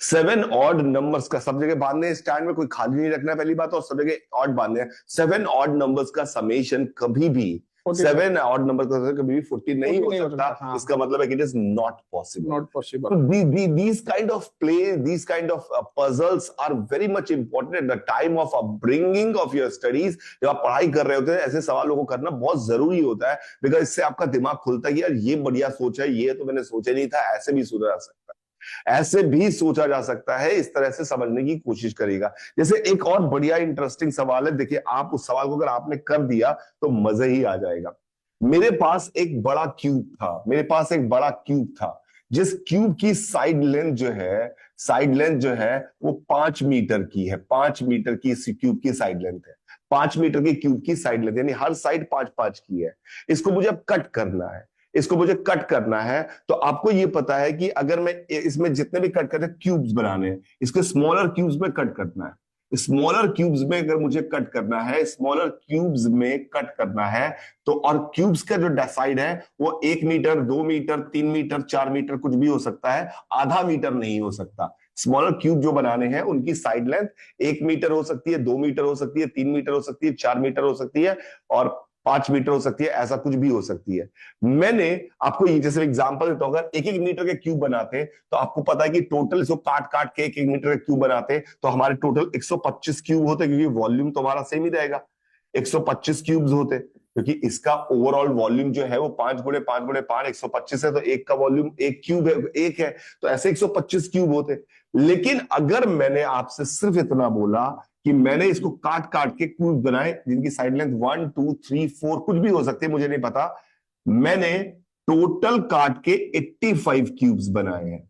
7 ऑड नंबर्स का सब जगह बांधने हैं, स्टैंड में कोई खाली नहीं रखना है पहली बात, और सब जगह ऑड बांधने हैं। 7 ऑड नंबर्स का समेशन कभी भी, 7 ऑड नंबर का कभी भी 40 नहीं हो सकता। हाँ, इसका मतलब है कि it is not possible, not possible. these kind of play, these kind of puzzles are very much important at the time of upbringing of your studies। जब आप पढ़ाई कर रहे होते हैं ऐसे सवालों को करना बहुत जरूरी होता है, बिकॉज इससे आपका दिमाग खुलता है कि यार ये बढ़िया सोच है, ये तो मैंने सोचा नहीं था, ऐसे भी सोचा जा सकता है, ऐसे भी सोचा जा सकता है, इस तरह से समझने की कोशिश करेगा। जैसे एक और बढ़िया इंटरेस्टिंग सवाल है, देखिए आप उस सवाल को अगर आपने कर दिया तो मजे ही आ जाएगा। मेरे पास एक बड़ा क्यूब था, मेरे पास एक बड़ा क्यूब था, जिस क्यूब की साइड लेंथ जो है, साइड लेंथ जो है वो 5 मीटर की है, 5 मीटर की इस क्यूब की साइड लेंथ है, 5 मीटर की क्यूब की साइड लेंथ, यानी हर साइड 5 5 की है। इसको मुझे अब कट करना है, इसको मुझे कट करना है। तो आपको ये पता है कि अगर मैं इसमें जितने भी कट करते हैं क्यूब्स बनाने हैं, इसको स्मॉलर क्यूब्स में कट करना है, स्मॉलर क्यूब्स में अगर मुझे कट करना है, स्मॉलर क्यूब्स में कट करना है, तो और क्यूब्स का जो साइड है वो 1 मीटर, 2 मीटर, 3 मीटर, 4 मीटर कुछ भी हो सकता है, आधा मीटर नहीं हो सकता। स्मॉलर क्यूब जो बनाने हैं उनकी साइड लेंथ 1 मीटर हो सकती है, 2 मीटर हो सकती है, 3 मीटर हो सकती है, 4 मीटर हो सकती है, और 5 मीटर हो सकती है, ऐसा कुछ भी हो सकती है। मैंने आपको ये जैसे एग्जांपल देता हूं, अगर 1 1 मीटर के क्यूब बनाते तो आपको पता है कि टोटल इसको काट काट के 1 1 मीटर के क्यूब बनाते तो हमारे टोटल 125 क्यूब होते, क्योंकि वॉल्यूम तो हमारा सेम ही रहेगा, 125 क्यूब्स होते, क्योंकि इसका ओवरऑल वॉल्यूम जो है वो 5 गुणे 5 गुणे 5 125 है, तो एक का वॉल्यूम एक क्यूब है, एक है, तो ऐसे 125 क्यूब होते। लेकिन अगर मैंने आपसे सिर्फ इतना बोला कि मैंने इसको काट काट के क्यूब बनाए जिनकी साइड लेंथ 1 2 3 4 कुछ भी हो सकती है, मुझे नहीं पता, मैंने टोटल काट के 85 क्यूब्स बनाए हैं।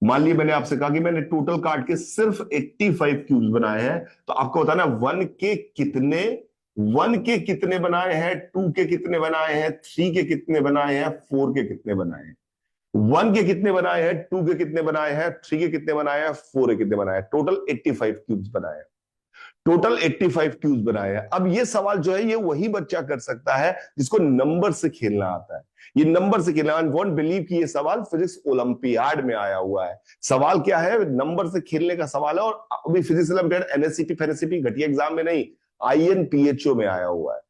मान लीजिए मैंने आपसे कहा कि मैंने टोटल काट के सिर्फ 85 क्यूब्स बनाए हैं, तो आपको बताना 1 के कितने, 1 के कितने बनाए हैं, 2 के कितने बनाए हैं, 3 के कितने बनाए हैं, 4 के कितने बनाए हैं। 1 के कितने बनाए हैं, 2 के कितने बनाए हैं, 3 के कितने बनाए हैं, 4 के कितने बनाए हैं, टोटल 85 क्यूब्स बनाए हैं, टोटल 85 क्यूब्स बनाए हैं। अब ये सवाल जो है ये वही बच्चा कर सकता है जिसको नंबर से खेलना आता है, ये नंबर से खेलना। वोंट बिलीव कि ये सवाल फिजिक्स ओलंपियाड में आया हुआ है। सवाल क्या है, नंबर से खेलने का सवाल है, और अभी फिजिक्स ओलंपियाड एनएससीपी फेनएससीपी घटिया एग्जाम में नहीं, आईएनपीएचओ में आया हुआ है।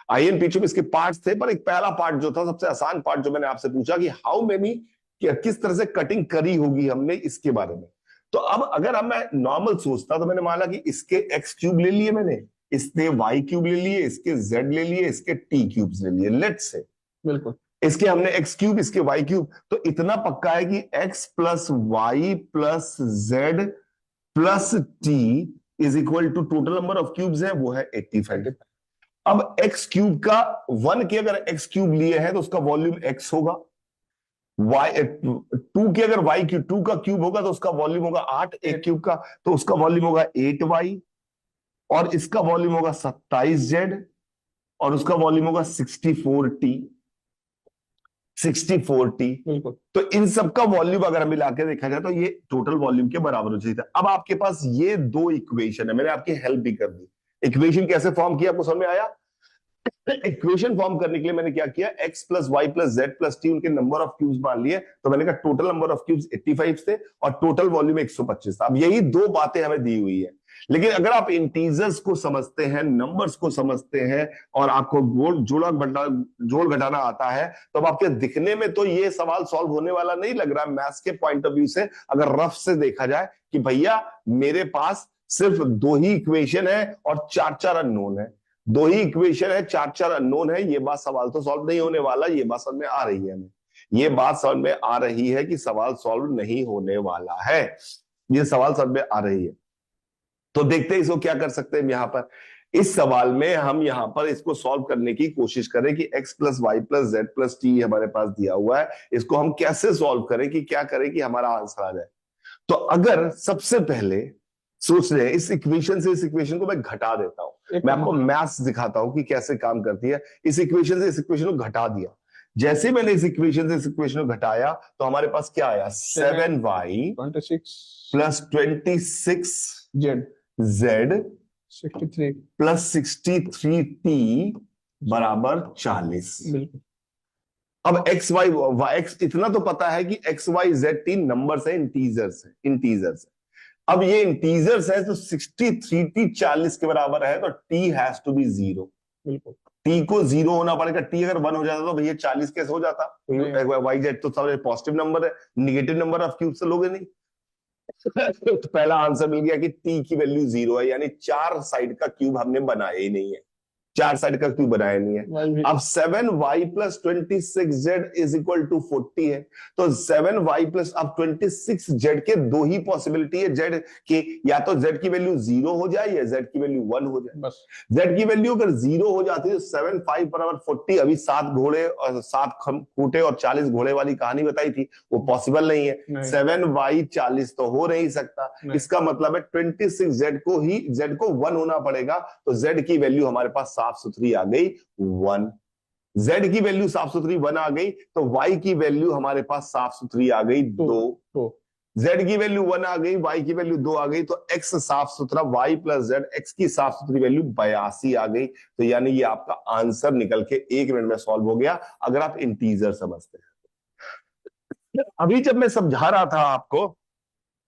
आईएनपीएचओ में इसके पार्ट्स थे, पर एक पहला पार्ट जो था, सबसे आसान पार्ट जो मैंने आपसे पूछा कि हाउ मेनी, किस तरह से कटिंग करी होगी हमने, इसके बारे में। तो अब अगर मैं नॉर्मल सोचता तो मैंने माना कि इसके एक्स क्यूब ले लिए मैंने, इसके वाई क्यूब ले लिए, इसके जेड ले लिए, इसके टी क्यूब्स ले लिए, लेट्स से बिल्कुल इसके हमने एक्स क्यूब, इसके वाई क्यूब, तो इतना पक्का है कि X plus Y plus Z plus T is equal to total number of cubes है वो है 85। अब एक्स क्यूब का 1 के अगर एक्स क्यूब लिए हैं तो उसका वॉल्यूम एक्स होगा, वाई 2 के अगर वाई क्यूब 2 का क्यूब होगा तो उसका वॉल्यूम होगा 8, एक क्यूब का तो उसका वॉल्यूम होगा 8y, और इसका वॉल्यूम होगा 27z, और उसका वॉल्यूम होगा 64t। 64t। बिल्कुल। तो इन सब का वॉल्यूम अगर हम मिला के देखा जाए तो ये टोटल वॉल्यूम के बराबर हो चाहिए था। अब आपके पास ये दो इक्वेशन है, मैंने आपकी हेल्प भी कर दी। इक्वेशन कैसे फॉर्म किया आपको समझ में आया? इक्वेशन फॉर्म करने के लिए मैंने क्या किया, x plus Y plus Z plus T उनके नंबर ऑफ क्यूब्स मान लिए, तो मैंने कहा टोटल नंबर ऑफ क्यूब्स 85 थे और टोटल वॉल्यूम 125 था। अब यही दो बातें हमें दी हुई है, लेकिन अगर आप इंटीजर्स को समझते हैं, नंबर्स को समझते हैं और आपको जोड़ घटाना आता है, तो अब आपके दिखने में तो ये सवाल सॉल्व होने वाला नहीं लग रहा मैथ्स के पॉइंट ऑफ व्यू से। अगर रफ से देखा जाए कि भैया मेरे पास सिर्फ दो ही इक्वेशन है और चार चार अननोन है, दो ही इक्वेशन है, चार चार अननोन है, ये बात सवाल तो सॉल्व नहीं होने वाला। ये बात समझ में आ रही है हमें, ये बात समझ में आ रही है कि सवाल सॉल्व नहीं होने वाला है, ये सवाल समझ में आ रही है। तो देखते हैं इसको क्या कर सकते हैं यहां पर। इस सवाल में हम यहां पर इसको सॉल्व करने की कोशिश करें कि x plus Y plus Z plus T हमारे पास दिया हुआ है, इसको हम कैसे सॉल्व करें कि क्या करें कि हमारा आंसर आ जाए। तो अगर सबसे पहले सोच रहे हैं इस इक्वेशन से इस इक्वेशन को मैं घटा देता हूं, मैं आपको मैथ्स दिखाता हूं कि कैसे काम करती है। इस इक्वेशन से इस इक्वेशन को घटा दिया, जैसे मैंने इस इक्वेशन से इस इक्वेशन को घटाया तो हमारे पास क्या आया, 7y 26 plus 26 Z Z 63 plus 63t बराबर 40। बिल्कुल। अब एक्स वाई एक्स इतना तो पता है कि एक्स वाई जेड तीन नंबर्स है, इंटीजर्स है, इंटीजर्स है। अब ये इंटीजर्स है तो 63t 40 के बराबर है, तो t हैज टू बी 0। बिल्कुल। t को 0 होना पड़ेगा। t अगर 1 हो जाता तो भैया 40 कैसे हो जाता? वाई जेड तो सब पॉजिटिव नंबर है, निगेटिव नंबर ऑफ क्यूब से लोगे नहीं। तो पहला आंसर मिल गया कि t की वैल्यू 0 है, यानी चार साइड का क्यूब हमने बनाया ही नहीं है, चार साइड का क्यूब बनाया नहीं है। अब 7y plus 26z is equal to 40 है, तो 7y प्लस अब 26z के दो ही पॉसिबिलिटी है z के, या तो z की वैल्यू 0 हो जाए या z की वैल्यू 1 हो जाए। बस z की वैल्यू अगर 0 हो जाती है तो 7 5 बराबर 40, अभी 7 घोड़े और 7 खूंटे और 40 घोड़े वाली कहानी बताई थी, वो पॉसिबल नहीं है। 7y 40 तो हो नहीं सकता, इसका मतलब है 26z को ही z को 1 होना पड़ेगा, तो z की वैल्यू हमारे पास साफ सुथरी आ गई 1। z की वैल्यू साफ सुथरी 1 आ गई, तो y की वैल्यू हमारे पास साफ सुथरी आ गई 2। z की वैल्यू 1 आ गई, y की वैल्यू 2 आ गई, तो x साफ सुथरा y प्लस z, x की साफ सुथरी वैल्यू 82 आ गई। तो यानी ये आपका आंसर निकल के 1 मिनट में सॉल्व हो गया, अगर आप इंटीजर समझते हैं। अभी जब मैं समझा रहा था आपको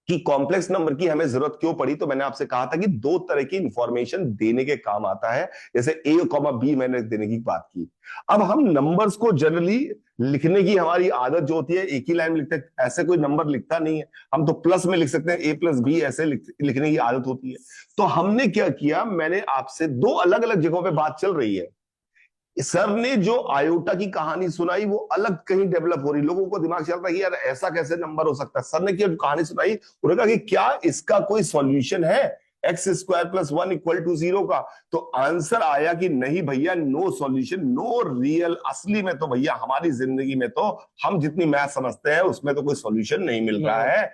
कि कॉम्प्लेक्स नंबर की हमें जरूरत क्यों पड़ी, तो मैंने आपसे कहा था कि दो तरह की इंफॉर्मेशन देने के काम आता है, जैसे ए कॉमा बी मैंने देने की बात की। अब हम नंबर्स को जनरली लिखने की हमारी आदत जो होती है एक ही लाइन में लिखते हैं, ऐसे कोई नंबर लिखता नहीं है, हम तो प्लस में लिख सकते हैं, ए प्लस बी ऐसे लिखने की आदत होती है। तो हमने क्या किया, मैंने आपसे दो अलग अलग जगहों पर बात चल रही है, सर ने जो आयोटा की कहानी सुनाई वो अलग कहीं डेवलप हो रही, लोगों को दिमाग चल रहा है कि यार ऐसा कैसे नंबर हो सकता है। सर ने क्या कहानी सुनाई, उन्होंने कहा कि क्या इसका कोई सॉल्यूशन है X square plus 1 equal to 0 का? तो आंसर आया कि नहीं भैया, नो सॉल्यूशन, नो रियल। असली में तो भैया हमारी जिंदगी में तो हम जितनी मैथ समझते हैं उसमें तो कोई सॉल्यूशन नहीं मिल रहा है।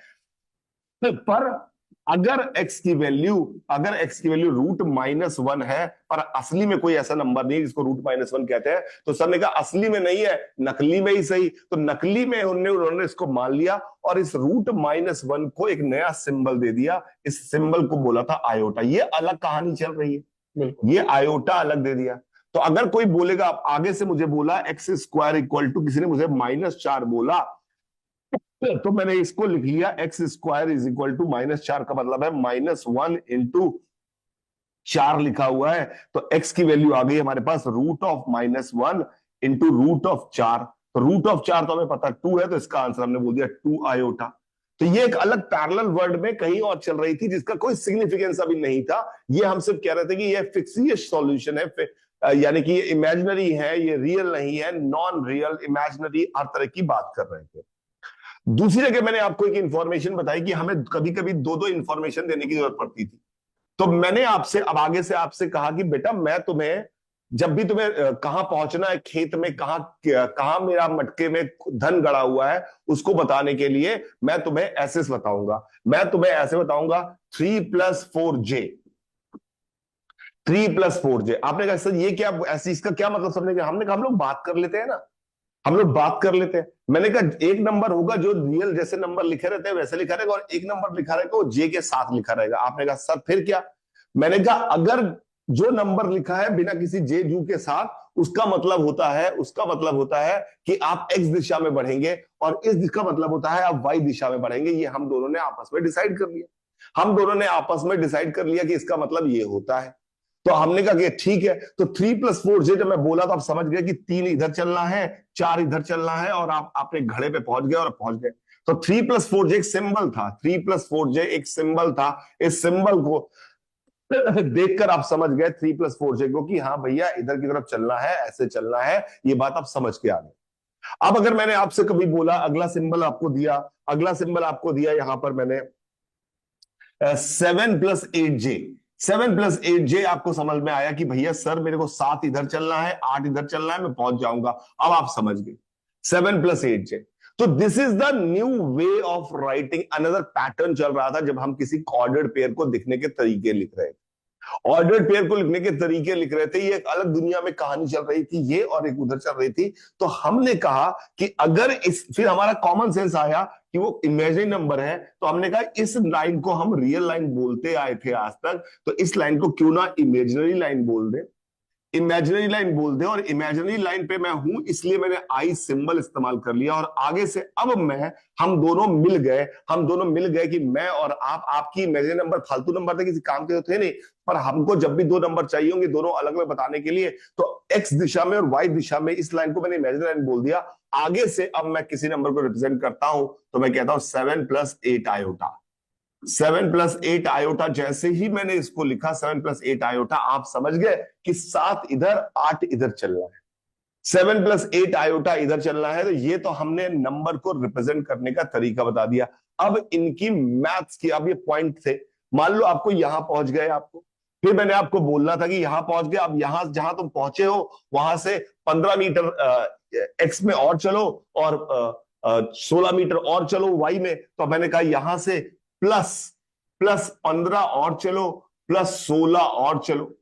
पर अगर x की वैल्यू रूट माइनस 1 है, पर असली में कोई ऐसा नंबर नहीं जिसको रूट माइनस 1 कहते हैं, तो सर ने कहा असली में नहीं है, नकली में ही सही। तो नकली में उन्होंने इसको मान लिया और इस रूट माइनस 1 को एक नया सिंबल दे दिया, इस सिंबल को बोला था आयोटा। ये अलग कहानी चल रही है, ये आयोटा अलग दे दिया। तो अगर कोई बोलेगा, आगे से मुझे बोला एक्स स्क्वायर इक्वल टू, किसी ने मुझे -4 बोला, तो मैंने इसको लिख लिया X square is equal to -4 का मतलब है -1 इंटू 4 लिखा हुआ है, तो एक्स की वैल्यू आ गई हमारे पास root of -1 into root of 4। तो रूट ऑफ 4 तो हमें पता 2 है, तो इसका आंसर हमने बोल दिया 2 आयोटा। तो ये एक अलग पैरेलल वर्ड में कहीं और चल रही थी जिसका कोई सिग्निफिकेंस अभी नहीं था। ये हम सिर्फ कह रहे थे कि ये फिक्सियस सॉल्यूशन है, यानी कि ये इमेजिनरी है, ये रियल नहीं है, नॉन रियल इमेजिनरी हर तरह की बात कर रहे थे। दूसरी जगह मैंने आपको एक इंफॉर्मेशन बताई कि हमें कभी कभी दो दो इंफॉर्मेशन देने की जरूरत पड़ती थी। तो मैंने आपसे अब आगे से आपसे कहा कि बेटा मैं तुम्हें जब भी तुम्हें कहां पहुंचना है खेत में, कहां कहां मेरा मटके में धन गड़ा हुआ है, उसको बताने के लिए मैं तुम्हें ऐसे बताऊंगा। मैं तुम्हें ऐसे बताऊंगा 3+4J, 3+4J। आपने कहा सर ये क्या, ऐसे इसका क्या मतलब समझे? हमने कहा हम लोग बात कर लेते हैं ना, हम लोग बात कर लेते हैं। मैंने कहा एक नंबर होगा जो रियल जैसे नंबर लिखे रहते हैं वैसे लिखा रहेगा, और एक नंबर लिखा रहेगा वो जे के साथ लिखा रहेगा। आपने कहा सर फिर क्या? मैंने कहा अगर जो नंबर लिखा है बिना किसी जे जू के साथ, उसका मतलब होता है कि आप एक्स दिशा में बढ़ेंगे, और इस दिशा का मतलब होता है आप वाई दिशा में बढ़ेंगे। ये हम दोनों ने आपस में डिसाइड कर लिया, हम दोनों ने आपस में डिसाइड कर लिया कि इसका मतलब ये होता है। तो हमने कहा कि ठीक है। तो 3+4J जब मैं बोला तो आप समझ गए कि 3 इधर चलना है, 4 इधर चलना है, और आप अपने घड़े पे पहुंच गए और पहुंच गए। तो 3+4J एक सिंबल था, 3+4J एक सिंबल था। इस सिंबल को देखकर आप समझ गए 3+4J को कि हाँ भैया इधर की तरफ चलना है, ऐसे चलना है। ये बात आप समझ के आ गए। अब अगर मैंने आपसे कभी बोला, अगला सिंबल आपको दिया, अगला सिंबल आपको दिया यहां पर मैंने 7+8J, 7+8J, आपको समझ में आया कि भैया सर मेरे को 7 इधर चलना है, 8 इधर चलना है, मैं पहुंच जाऊंगा। अब आप समझ गए 7+8J। तो this is the new way of writing. Another pattern चल रहा था जब हम किसी ऑर्डर्ड पेयर को दिखने के तरीके लिख रहे थे, ऑर्डर्ड पेयर को लिखने के तरीके लिख रहे थे। ये एक अलग दुनिया में कहानी चल रही थी, ये और एक उधर चल रही थी। तो हमने कहा कि अगर इस, फिर हमारा कॉमन सेंस आया कि वो इमेजिनरी नंबर है, तो हमने कहा इस लाइन को हम रियल लाइन बोलते आए थे आज तक, तो इस लाइन को क्यों ना इमेजिनरी लाइन बोल दे, इमेजिनरी लाइन बोल दे। और इमेजिनरी लाइन पे मैं हूं इसलिए मैंने आई सिंबल इस्तेमाल कर लिया, और आगे से अब हम दोनों मिल गए, हम दोनों मिल गए कि मैं और आप, आपकी इमेजिनरी नंबर फालतू नंबर थे, किसी काम के तो थे नहीं, पर हमको जब भी 2 नंबर चाहिए होंगे दोनों अलग अलग बताने के लिए, तो एक्स दिशा में और वाई दिशा में इस लाइन को मैंने इमेजिनरी लाइन बोल दिया। आगे से अब मैं किसी नंबर को रिप्रेजेंट करता हूं तो मैं कहता हूं 7+8 आयोटा। 7+8 आयोटा, जैसे ही मैंने इसको लिखा 7+8 आयोटा, आप समझ गए कि 7 इधर 8 इधर चलना है, 7+8 आयोटा इधर चलना है। तो ये तो हमने नंबर को रिप्रेजेंट करने का तरीका बता दिया। अब इनकी मैथ्स की, अब ये पॉइंट थे, मान लो आपको यहां पहुंच गए, आपको फिर मैंने आपको बोलना था कि यहां पहुंच गए, अब यहां जहां तुम पहुंचे हो वहां से 15 मीटर एक्स में और चलो, और 16 मीटर और चलो वाई में। तो मैंने कहा यहां से प्लस प्लस 15 और चलो, +16 और चलो।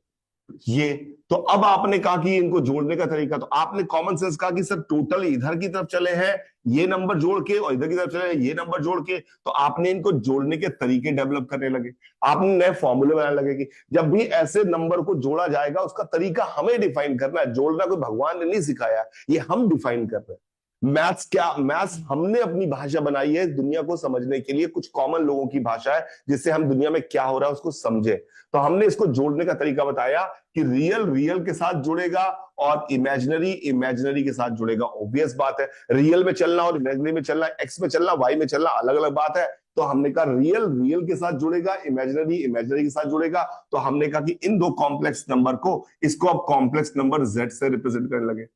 ये तो अब आपने कहा कि इनको जोड़ने का तरीका, तो आपने कॉमन सेंस कहा कि सर टोटल इधर की तरफ चले हैं ये नंबर जोड़ के, और इधर की तरफ चले हैं ये नंबर जोड़ के। तो आपने इनको जोड़ने के तरीके डेवलप करने लगे, आपने नए फॉर्मूले बनाने लगे कि जब भी ऐसे नंबर को जोड़ा जाएगा उसका तरीका हमें डिफाइन करना है। जोड़ना कोई भगवान ने नहीं सिखाया, ये हम डिफाइन कर रहे हैं। मैथ्स क्या, मैथ्स हमने अपनी भाषा बनाई है दुनिया को समझने के लिए, कुछ कॉमन लोगों की भाषा है जिससे हम दुनिया में क्या हो रहा है उसको समझे। तो हमने इसको जोड़ने का तरीका बताया कि रियल रियल के साथ जुड़ेगा और इमेजिनरी इमेजिनरी के साथ जुड़ेगा। ऑब्वियस बात है, रियल में चलना और इमेजिनरी में चलना, एक्स में चलना वाई में चलना अलग अलग बात है। तो हमने कहा रियल रियल के साथ जुड़ेगा, इमेजिनरी इमेजिनरी के साथ जुड़ेगा। तो हमने कहा कि इन दो कॉम्प्लेक्स नंबर को, इसको अब कॉम्प्लेक्स नंबर जेड से रिप्रेजेंट करने लगे,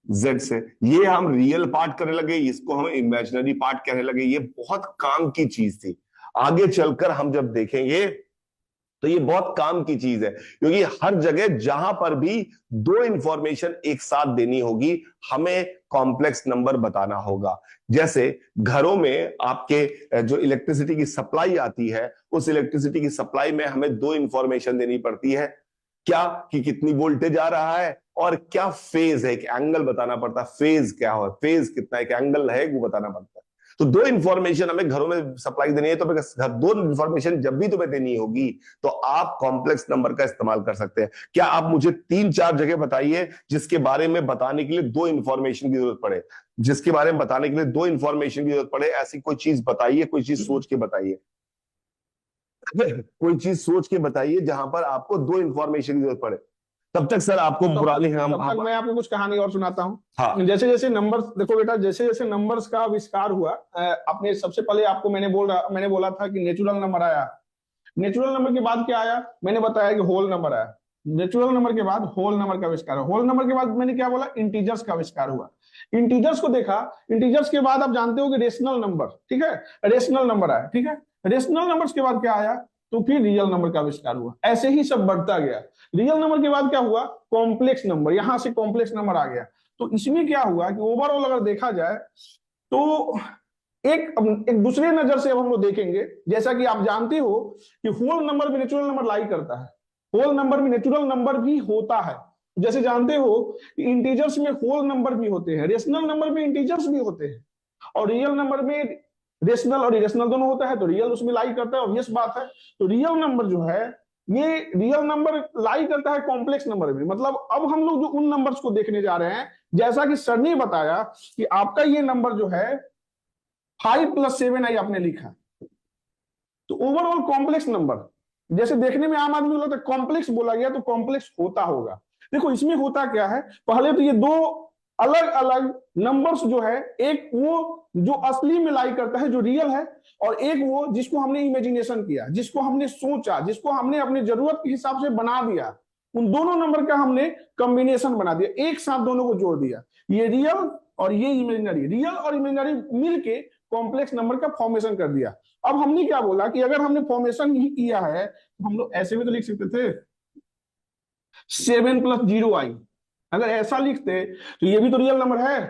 जेड से। ये हम रियल पार्ट करने लगे, इसको हम इमेजिनरी पार्ट कहने लगे। ये बहुत काम की चीज थी, आगे चलकर हम जब देखेंगे तो ये बहुत काम की चीज है, क्योंकि हर जगह जहां पर भी 2 इंफॉर्मेशन एक साथ देनी होगी हमें कॉम्प्लेक्स नंबर बताना होगा। जैसे घरों में आपके जो इलेक्ट्रिसिटी की सप्लाई आती है, उस इलेक्ट्रिसिटी की सप्लाई में हमें 2 इंफॉर्मेशन देनी पड़ती है, क्या कि कितनी वोल्टेज आ रहा है, और क्या फेज है, एक एंगल बताना पड़ता है, फेज क्या हो, फेज कितना है, एक एंगल है वो बताना पड़ता है। तो 2 इंफॉर्मेशन हमें घरों में सप्लाई देनी है, तो 2 इंफॉर्मेशन जब भी तुम्हें देनी होगी तो आप कॉम्प्लेक्स नंबर का इस्तेमाल कर सकते हैं। क्या आप मुझे 3-4 जगह बताइए जिसके बारे में बताने के लिए 2 इंफॉर्मेशन की जरूरत पड़े, जिसके बारे में बताने के लिए 2 इंफॉर्मेशन की जरूरत पड़े, ऐसी कोई चीज बताइए, कोई चीज सोच के बताइए, कोई चीज सोच के बताइए जहां पर आपको 2 इंफॉर्मेशन की जरूरत पड़े। तब तक सर आपको पुरानी तब तक मैं आपको कुछ कहानी और सुनाता हूँ। हाँ। जैसे जैसे नंबर्स, देखो बेटा, जैसे जैसे नंबर्स का आविष्कार हुआ, आपने सबसे पहले आपको मैंने बोला था कि नेचुरल नंबर आया। नेचुरल नंबर के बाद क्या आया, मैंने बताया कि होल नंबर आया। नेचुरल नंबर के बाद होल नंबर का आविष्कार हुआ। होल नंबर के बाद मैंने क्या बोला, इंटीजर्स का आविष्कार हुआ। इंटीजर्स को देखा, इंटीजर्स के बाद आप जानते हो कि रेशनल नंबर, ठीक है, रेशनल नंबर आया, ठीक है। रेशनल नंबर्स के बाद क्या आया, तो फिर रियल नंबर का आविष्कार हुआ। ऐसे ही सब बढ़ता गया। रियल नंबर के बाद क्या हुआ, कॉम्प्लेक्स नंबर, यहां से कॉम्प्लेक्स नंबर आ गया। तो इसमें क्या हुआ कि ओवरऑल अगर देखा जाए तो एक दूसरे नजर से अब हम लोग देखेंगे, जैसा कि आप जानते हो कि होल नंबर भी नेचुरल नंबर लाई करता है, होल नंबर भी नेचुरल नंबर भी होता है। जैसे जानते हो कि इंटीजर्स में होल नंबर भी होते हैं, रेशनल नंबर में इंटीजर्स भी होते हैं, और रियल नंबर में रेशनल और इरेशनल दोनों होता है, तो रियल उसमें लाई करता है, ऑब्वियस बात है। तो रियल नंबर जो है, ये रियल नंबर लाई करता है कॉम्प्लेक्स नंबर में। मतलब अब हम लोग जो उन नंबर्स को देखने जा रहे हैं, जैसा कि सर ने बताया कि आपका ये नंबर जो है 5+7 आपने लिखा, तो ओवरऑल कॉम्प्लेक्स नंबर, जैसे देखने में आम आदमी को लगता है कॉम्प्लेक्स बोला गया तो कॉम्प्लेक्स होता होगा। देखो इसमें होता क्या है, पहले तो ये दो अलग अलग नंबर्स जो है, एक वो जो असली में लाई करता है जो रियल है, और एक वो जिसको हमने इमेजिनेशन किया, जिसको हमने सोचा, जिसको हमने अपनी जरूरत के हिसाब से बना दिया, उन दोनों नंबर का हमने कॉम्बिनेशन बना दिया, एक साथ दोनों को जोड़ दिया। ये रियल और ये इमेजिनरी, रियल और इमेजिनरी मिलके कॉम्प्लेक्स नंबर का फॉर्मेशन कर दिया। अब हमने क्या बोला कि अगर हमने फॉर्मेशन ही किया है तो हम लोग ऐसे भी तो लिख सकते थे 7+0i। अगर ऐसा लिखते तो ये भी तो रियल नंबर है,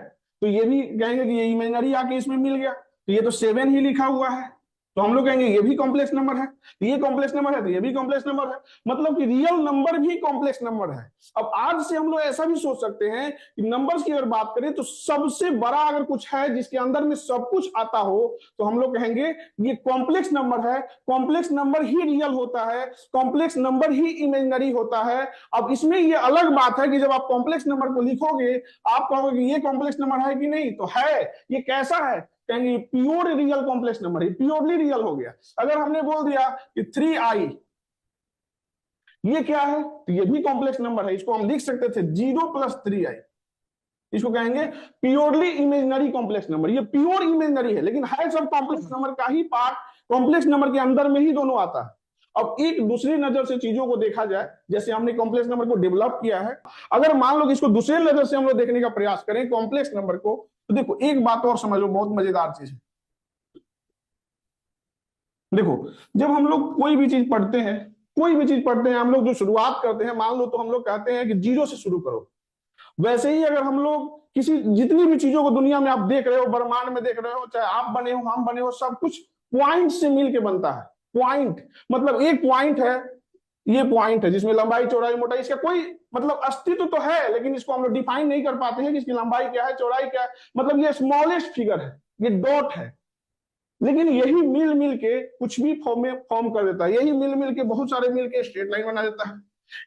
तो ये भी कहेंगे कि ये इमेजिनरी आके इसमें मिल गया, तो ये तो 7 ही लिखा हुआ है, तो हम लोग कहेंगे ये भी कॉम्प्लेक्स नंबर है, तो ये कॉम्प्लेक्स नंबर है तो ये भी कॉम्प्लेक्स नंबर है। मतलब कि रियल नंबर भी कॉम्प्लेक्स नंबर है। अब आज से हम लोग ऐसा भी सोच सकते हैं कि नंबर्स की अगर बात करें तो सबसे बड़ा अगर कुछ है जिसके अंदर में सब कुछ आता हो, तो हम लोग कहेंगे ये कॉम्प्लेक्स नंबर है। कॉम्प्लेक्स नंबर ही रियल होता है, कॉम्प्लेक्स नंबर ही इमेजिनरी होता है। अब इसमें ये अलग बात है कि जब आप कॉम्प्लेक्स नंबर को लिखोगे, आप कहोगे कि ये कॉम्प्लेक्स नंबर है कि नहीं, तो है। ये कैसा है, कहेंगे प्योर रियल कॉम्प्लेक्स नंबर है, प्योरली रियल हो गया। अगर हमने बोल दिया कि 3i, ये क्या है, तो ये भी कॉम्प्लेक्स नंबर है, इसको हम लिख सकते थे 0+3i, इसको कहेंगे प्योरली इमेजिनरी कॉम्प्लेक्स नंबर। ये प्योर इमेजिनरी है, लेकिन है सब कॉम्प्लेक्स नंबर का ही पार्ट, कॉम्प्लेक्स नंबर के अंदर में ही दोनों आता है। अब एक दूसरी नजर से चीजों को देखा जाए, जैसे हमने कॉम्प्लेक्स नंबर को डेवलप किया है, अगर मान लो इसको दूसरे नजर से हम लोग देखने का प्रयास करें कॉम्प्लेक्स नंबर को, तो देखो एक बात और समझो, बहुत मजेदार चीज है। देखो जब हम लोग कोई भी चीज पढ़ते हैं, कोई भी चीज पढ़ते हैं, हम लोग जो शुरुआत करते हैं, मान लो तो हम लोग कहते हैं कि 0 से शुरू करो। वैसे ही अगर हम लोग किसी, जितनी भी चीजों को दुनिया में आप देख रहे हो, ब्रह्मांड में देख रहे हो, चाहे आप बने हो, हम बने हो, सब कुछ पॉइंट से मिल के बनता है। पॉइंट मतलब एक पॉइंट है, ये पॉइंट है जिसमें लंबाई चौड़ाई मोटाई, इसका कोई मतलब अस्तित्व तो है, लेकिन इसको हम लोग डिफाइन नहीं कर पाते हैं कि इसकी लंबाई क्या है, चौड़ाई क्या है। मतलब ये स्मॉलेस्ट फिगर है, ये डॉट है, लेकिन यही मिल मिल के कुछ भी फॉर्म कर देता है। यही मिल मिल के बहुत सारे मिल के स्ट्रेट लाइन बना देता है।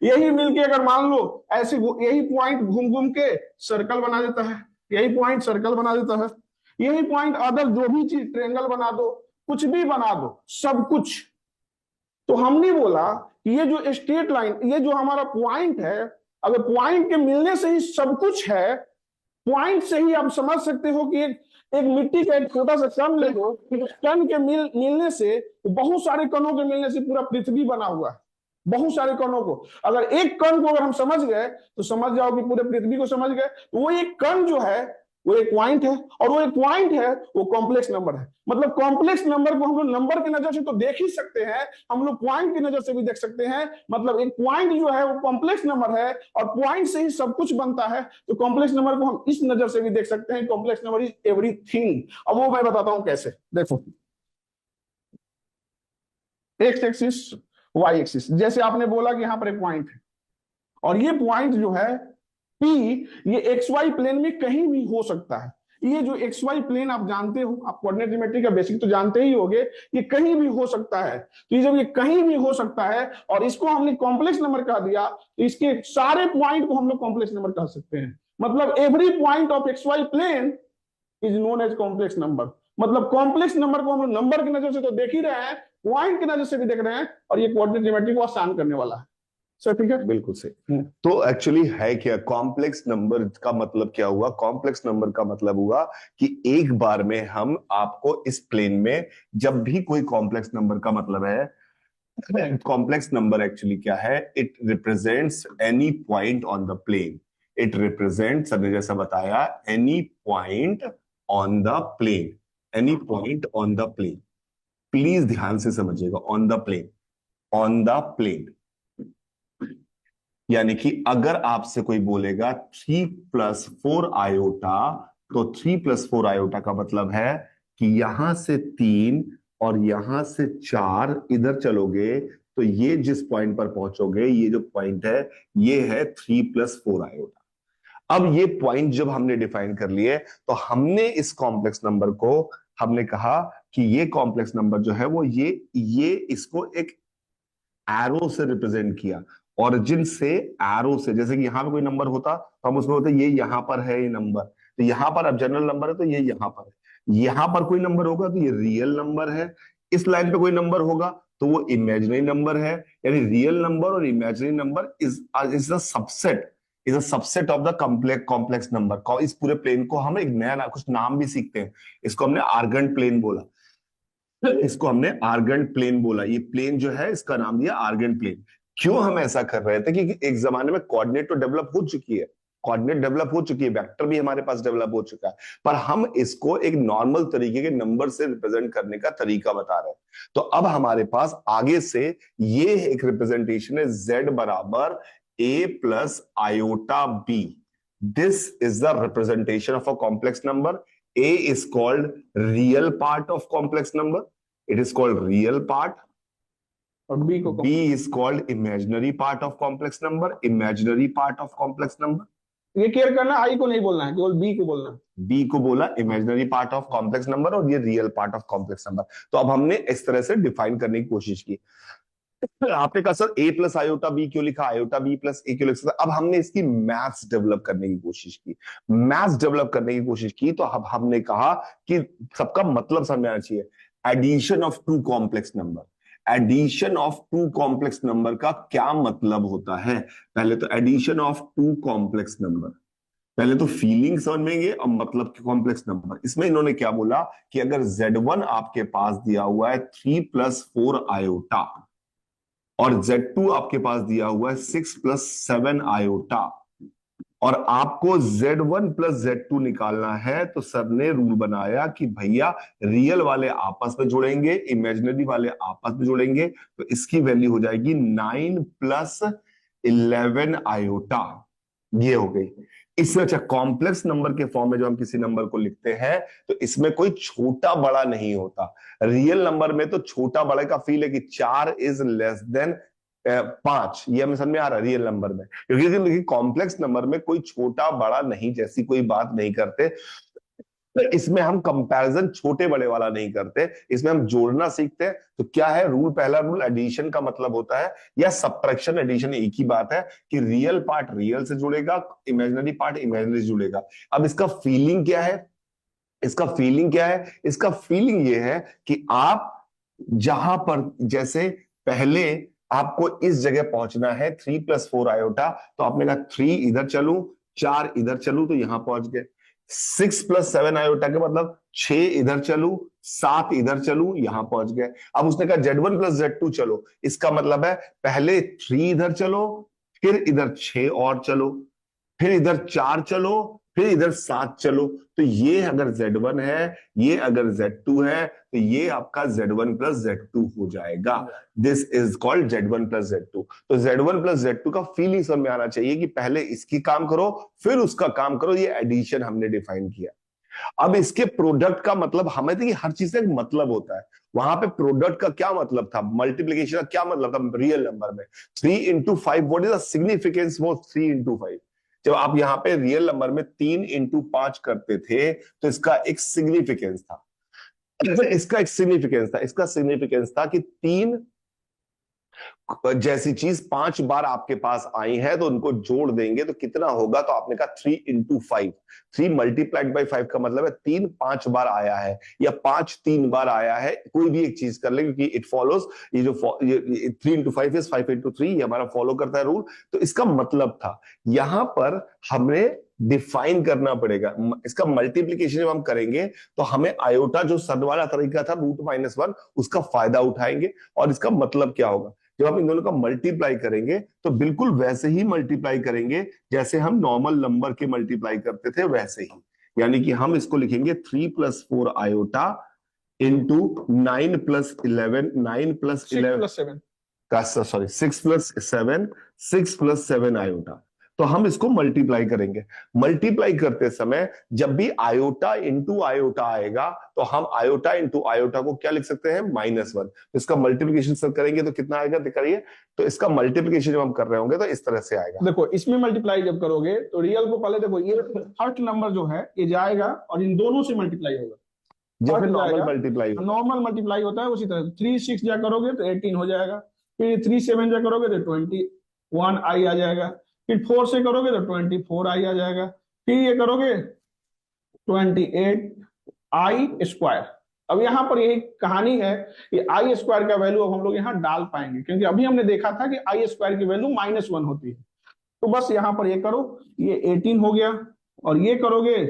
यही मिल के अगर मान लो ऐसे, यही पॉइंट घूम घूम के सर्कल बना देता है, यही पॉइंट सर्कल बना देता है, यही पॉइंट अदर जो भी चीज, ट्रेंगल बना दो, कुछ भी बना दो, सब कुछ। तो हमने बोला कि ये जो स्ट्रेट लाइन, ये जो हमारा पॉइंट है, अगर पॉइंट के मिलने से ही सब कुछ है, पॉइंट से ही आप समझ सकते हो कि एक मिट्टी का एक छोटा सा कण ले लो, उस कण के मिलने से, बहुत सारे कणों के मिलने से पूरा पृथ्वी बना हुआ है। बहुत सारे कणों को, अगर एक कण को अगर हम समझ गए तो समझ जाओ कि पूरे पृथ्वी को समझ गए। तो वो एक कण जो है वो एक पॉइंट है, और वो एक पॉइंट है, वो कॉम्प्लेक्स नंबर है। मतलब कॉम्प्लेक्स नंबर को हम लोग नंबर की नजर से तो देख ही सकते हैं, हम लोग पॉइंट की नजर से भी देख सकते हैं। मतलब एक पॉइंट जो है वो कॉम्प्लेक्स नंबर है, और पॉइंट से ही सब कुछ बनता है। तो कॉम्प्लेक्स नंबर को हम इस नजर से भी देख सकते हैं, कॉम्प्लेक्स नंबर इज एवरीथिंग। अब वो मैं बताता हूं कैसे। देखो एक्स एक्सिस, वाई एक्सिस, जैसे आपने बोला कि यहां पर एक पॉइंट है, और ये पॉइंट जो है P, ये एक्स वाई प्लेन में कहीं भी हो सकता है। ये जो एक्स वाई प्लेन आप जानते हो, आप कोऑर्डिनेट ज्योमेट्री का बेसिक तो जानते ही होंगे, ये कहीं भी हो सकता है। तो ये जब ये कहीं भी हो सकता है और इसको हमने कॉम्प्लेक्स नंबर कह दिया, तो इसके सारे पॉइंट को हम लोग कॉम्प्लेक्स नंबर कह सकते हैं। मतलब every point of X Y plane is known as complex number. मतलब कॉम्प्लेक्स नंबर को हम लोग नंबर की नजर से तो देख ही रहे हैं, पॉइंट की नजर से भी देख रहे हैं, और ये कोऑर्डिनेट ज्योमेट्री को आसान करने वाला है। सर ठीक है, बिल्कुल सही। तो एक्चुअली है क्या कॉम्प्लेक्स नंबर का मतलब, क्या हुआ कॉम्प्लेक्स नंबर का मतलब हुआ कि एक बार में हम आपको इस प्लेन में, जब भी कोई कॉम्प्लेक्स नंबर का मतलब है, कॉम्प्लेक्स नंबर एक्चुअली क्या है, it represents any point on the plane. It represents, sir ने जैसा बताया, any point on the plane, any point on the plane. Please ध्यान से समझिएगा, on the plane. On the plane. यानी कि अगर आपसे कोई बोलेगा 3+4 आयोटा, तो 3+4 आयोटा का मतलब है कि यहां से 3 और यहां से 4 इधर चलोगे तो ये जिस पॉइंट पर पहुंचोगे, ये जो पॉइंट है ये है 3+4 आयोटा। अब ये पॉइंट जब हमने डिफाइन कर लिए तो हमने इस कॉम्प्लेक्स नंबर को, हमने कहा कि ये कॉम्प्लेक्स नंबर जो है वो ये इसको एक एरो से रिप्रेजेंट किया। ओरिजिन से, एरो से, जैसे कि यहां पे कोई नंबर होता तो हम उसमें होते ये यहां पर है ये नंबर, तो यहां पर अब जनरल नंबर है तो ये यहां पर है। यहां पर कोई नंबर होगा तो ये रियल नंबर है। इस लाइन पे कोई नंबर होगा तो वो इमेजिनरी नंबर है। यानी रियल नंबर और imaginary number is the subset, is a subset of the complex number. इस पूरे प्लेन को हम एक नया कुछ नाम भी सीखते हैं, इसको हमने आर्गन प्लेन बोला। इसको हमने आर्गन प्लेन बोला। ये प्लेन जो है इसका नाम दिया आर्गन प्लेन। क्यों हम ऐसा कर रहे थे? क्योंकि एक जमाने में कोऑर्डिनेट तो डेवलप हो चुकी है, कोऑर्डिनेट डेवलप हो चुकी है, वेक्टर भी हमारे पास डेवलप हो चुका है, पर हम इसको एक नॉर्मल तरीके के नंबर से रिप्रेजेंट करने का तरीका बता रहे हैं। तो अब हमारे पास आगे से ये एक रिप्रेजेंटेशन है, z बराबर a+i/b। This is the representation of a complex number. a is called real part of complex number, it is called real part। और बी को b is called imaginary part of complex number, imaginary part of complex number। ये केयर करना, आई को नहीं बोलना है, केवल बी को बोलना है। b को बोला imaginary part of complex number और ये real part of complex number. तो अब हमने इस तरह से डिफाइन करने की कोशिश की। आपने कहा सर a+i/b क्यों लिखा, i/b+a क्यों लिखा? अब हमने इसकी मैथ्स डेवलप करने की कोशिश की। मैथ्स डेवलप करने की कोशिश की तो अब हमने कहा कि सबका मतलब समझ आना चाहिए। Addition of two complex number, addition of two complex number का क्या मतलब होता है? पहले तो addition of two complex number, पहले तो फीलिंग समझेंगे और मतलब कि कॉम्प्लेक्स नंबर। इसमें इन्होंने क्या बोला कि अगर Z1 आपके पास दिया हुआ है 3+4 आयोटा और Z2 आपके पास दिया हुआ है 6+7 आयोटा, और आपको Z1+Z2 निकालना है, तो सर ने रूल बनाया कि भैया रियल वाले आपस में जुड़ेंगे, इमेजिनरी वाले आपस में जुड़ेंगे, तो इसकी वैल्यू हो जाएगी 9+11 आयोटा। ये हो गई। इससे अच्छा कॉम्प्लेक्स नंबर के फॉर्म में जो हम किसी नंबर को लिखते हैं तो इसमें कोई छोटा बड़ा नहीं होता। रियल नंबर में तो छोटा बड़े का फील है कि 4 इज लेस देन 5, ये हमें समझ में आ रहा है रियल नंबर में। क्योंकि कॉम्प्लेक्स नंबर में कोई छोटा बड़ा नहीं जैसी कोई बात नहीं करते, तो इसमें हम कंपैरिजन छोटे बड़े वाला नहीं करते, इसमें हम जोड़ना सीखते हैं। तो क्या है रूल? पहला रूल, एडिशन का मतलब होता है, या सब्ट्रैक्शन एडिशन एक ही बात है, कि रियल पार्ट रियल से जुड़ेगा, इमेजिनरी पार्ट इमेजिनरी से जुड़ेगा। अब इसका फीलिंग क्या है? इसका फीलिंग क्या है? इसका फीलिंग ये है कि आप जहां पर, जैसे पहले आपको इस जगह पहुंचना है 3+4 आयोटा, तो आपने कहा 3 इधर चलूं, 4 इधर चलूं, तो यहां पहुंच गए। 6+7 आयोटा के मतलब 6 इधर चलूं, 7 इधर चलूं, यहां पहुंच गए। अब उसने कहा Z1+Z2 चलो, इसका मतलब है पहले 3 इधर चलो, फिर इधर 6 और चलो, फिर इधर 4 चलो, फिर इधर 7 चलो। तो ये अगर Z1 है, ये अगर Z2 है, तो ये आपका Z1+Z2 हो जाएगा। This is called Z1+Z2। तो Z1+Z2 का फीलिंग समझ में आना चाहिए कि पहले इसकी काम करो फिर उसका काम करो। ये एडिशन हमने डिफाइन किया। अब इसके प्रोडक्ट का मतलब, हमें तो कि हर चीज का एक मतलब होता है, वहां पे प्रोडक्ट का क्या मतलब था, मल्टीप्लीकेशन का क्या मतलब था रियल नंबर में? 3 × 5, what is the significance for 3 × 5? जब आप यहाँ पे रियल नंबर में 3 × 5 करते थे तो इसका एक सिग्निफिकेंस था। इसका एक सिग्निफिकेंस था, इसका सिग्निफिकेंस था कि 3 जैसी चीज 5 बार आपके पास आई है तो उनको जोड़ देंगे तो कितना होगा? तो आपने कहा 3 × 5। 3 मल्टीप्लाइड बाई 5 का मतलब है 3 5 बार आया है, या 5 3 बार आया है, कोई भी एक चीज कर ले, क्योंकि इट फॉलोज, ये जो 3 × 5 इज 5 × 3, ये हमारा फॉलो करता है रूल। तो इसका मतलब था, यहां पर हमें डिफाइन करना पड़ेगा। इसका मल्टीप्लीकेशन जब हम करेंगे तो हमें आयोटा जो सरल वाला तरीका था √-1, उसका फायदा उठाएंगे। और इसका मतलब क्या होगा? जब हम इन दोनों का मल्टीप्लाई करेंगे तो बिल्कुल वैसे ही मल्टीप्लाई करेंगे जैसे हम नॉर्मल नंबर के मल्टीप्लाई करते थे, वैसे ही। यानी कि हम इसको लिखेंगे 3+4 आयोटा इंटू 9+11, 9+11, 6+7, का, सॉरी 6+7, 6+7 आयोटा। तो हम इसको मल्टीप्लाई करेंगे। मल्टीप्लाई करते समय जब भी आयोटा इंटू आयोटा आएगा तो हम आयोटा इंटू आयोटा को क्या लिख सकते हैं, -1। इसका मल्टीप्लिकेशन सर करेंगे तो कितना आएगा दिखाइए। तो इसका मल्टीप्लिकेशन जब हम कर रहे होंगे तो इस तरह से आएगा। देखो इसमें मल्टीप्लाई जब करोगे तो रियल को पहले देखो, ये फर्स्ट नंबर जो है ये जाएगा और इन दोनों से मल्टीप्लाई होगा, जब फिर फर्स्ट नॉर्मल जाएगा। मल्टीप्लाई हो, नॉर्मल मल्टीप्लाई होता है उसी तरह, 3 6 जा करोगे तो 18 हो जाएगा, फिर 3 7 जा करोगे तो 21 आई आ जाएगा, फिर 4 से करोगे तो 24 आई आ जाएगा, फिर ये करोगे 28 आई स्क्वायर। अब यहाँ पर यही कहानी है कि आई स्क्वायर का वैल्यू अब हम लोग यहाँ डाल पाएंगे, क्योंकि अभी हमने देखा था कि आई स्क्वायर की वैल्यू -1 होती है। तो बस यहाँ पर ये करो, ये 18 हो गया, और ये करोगे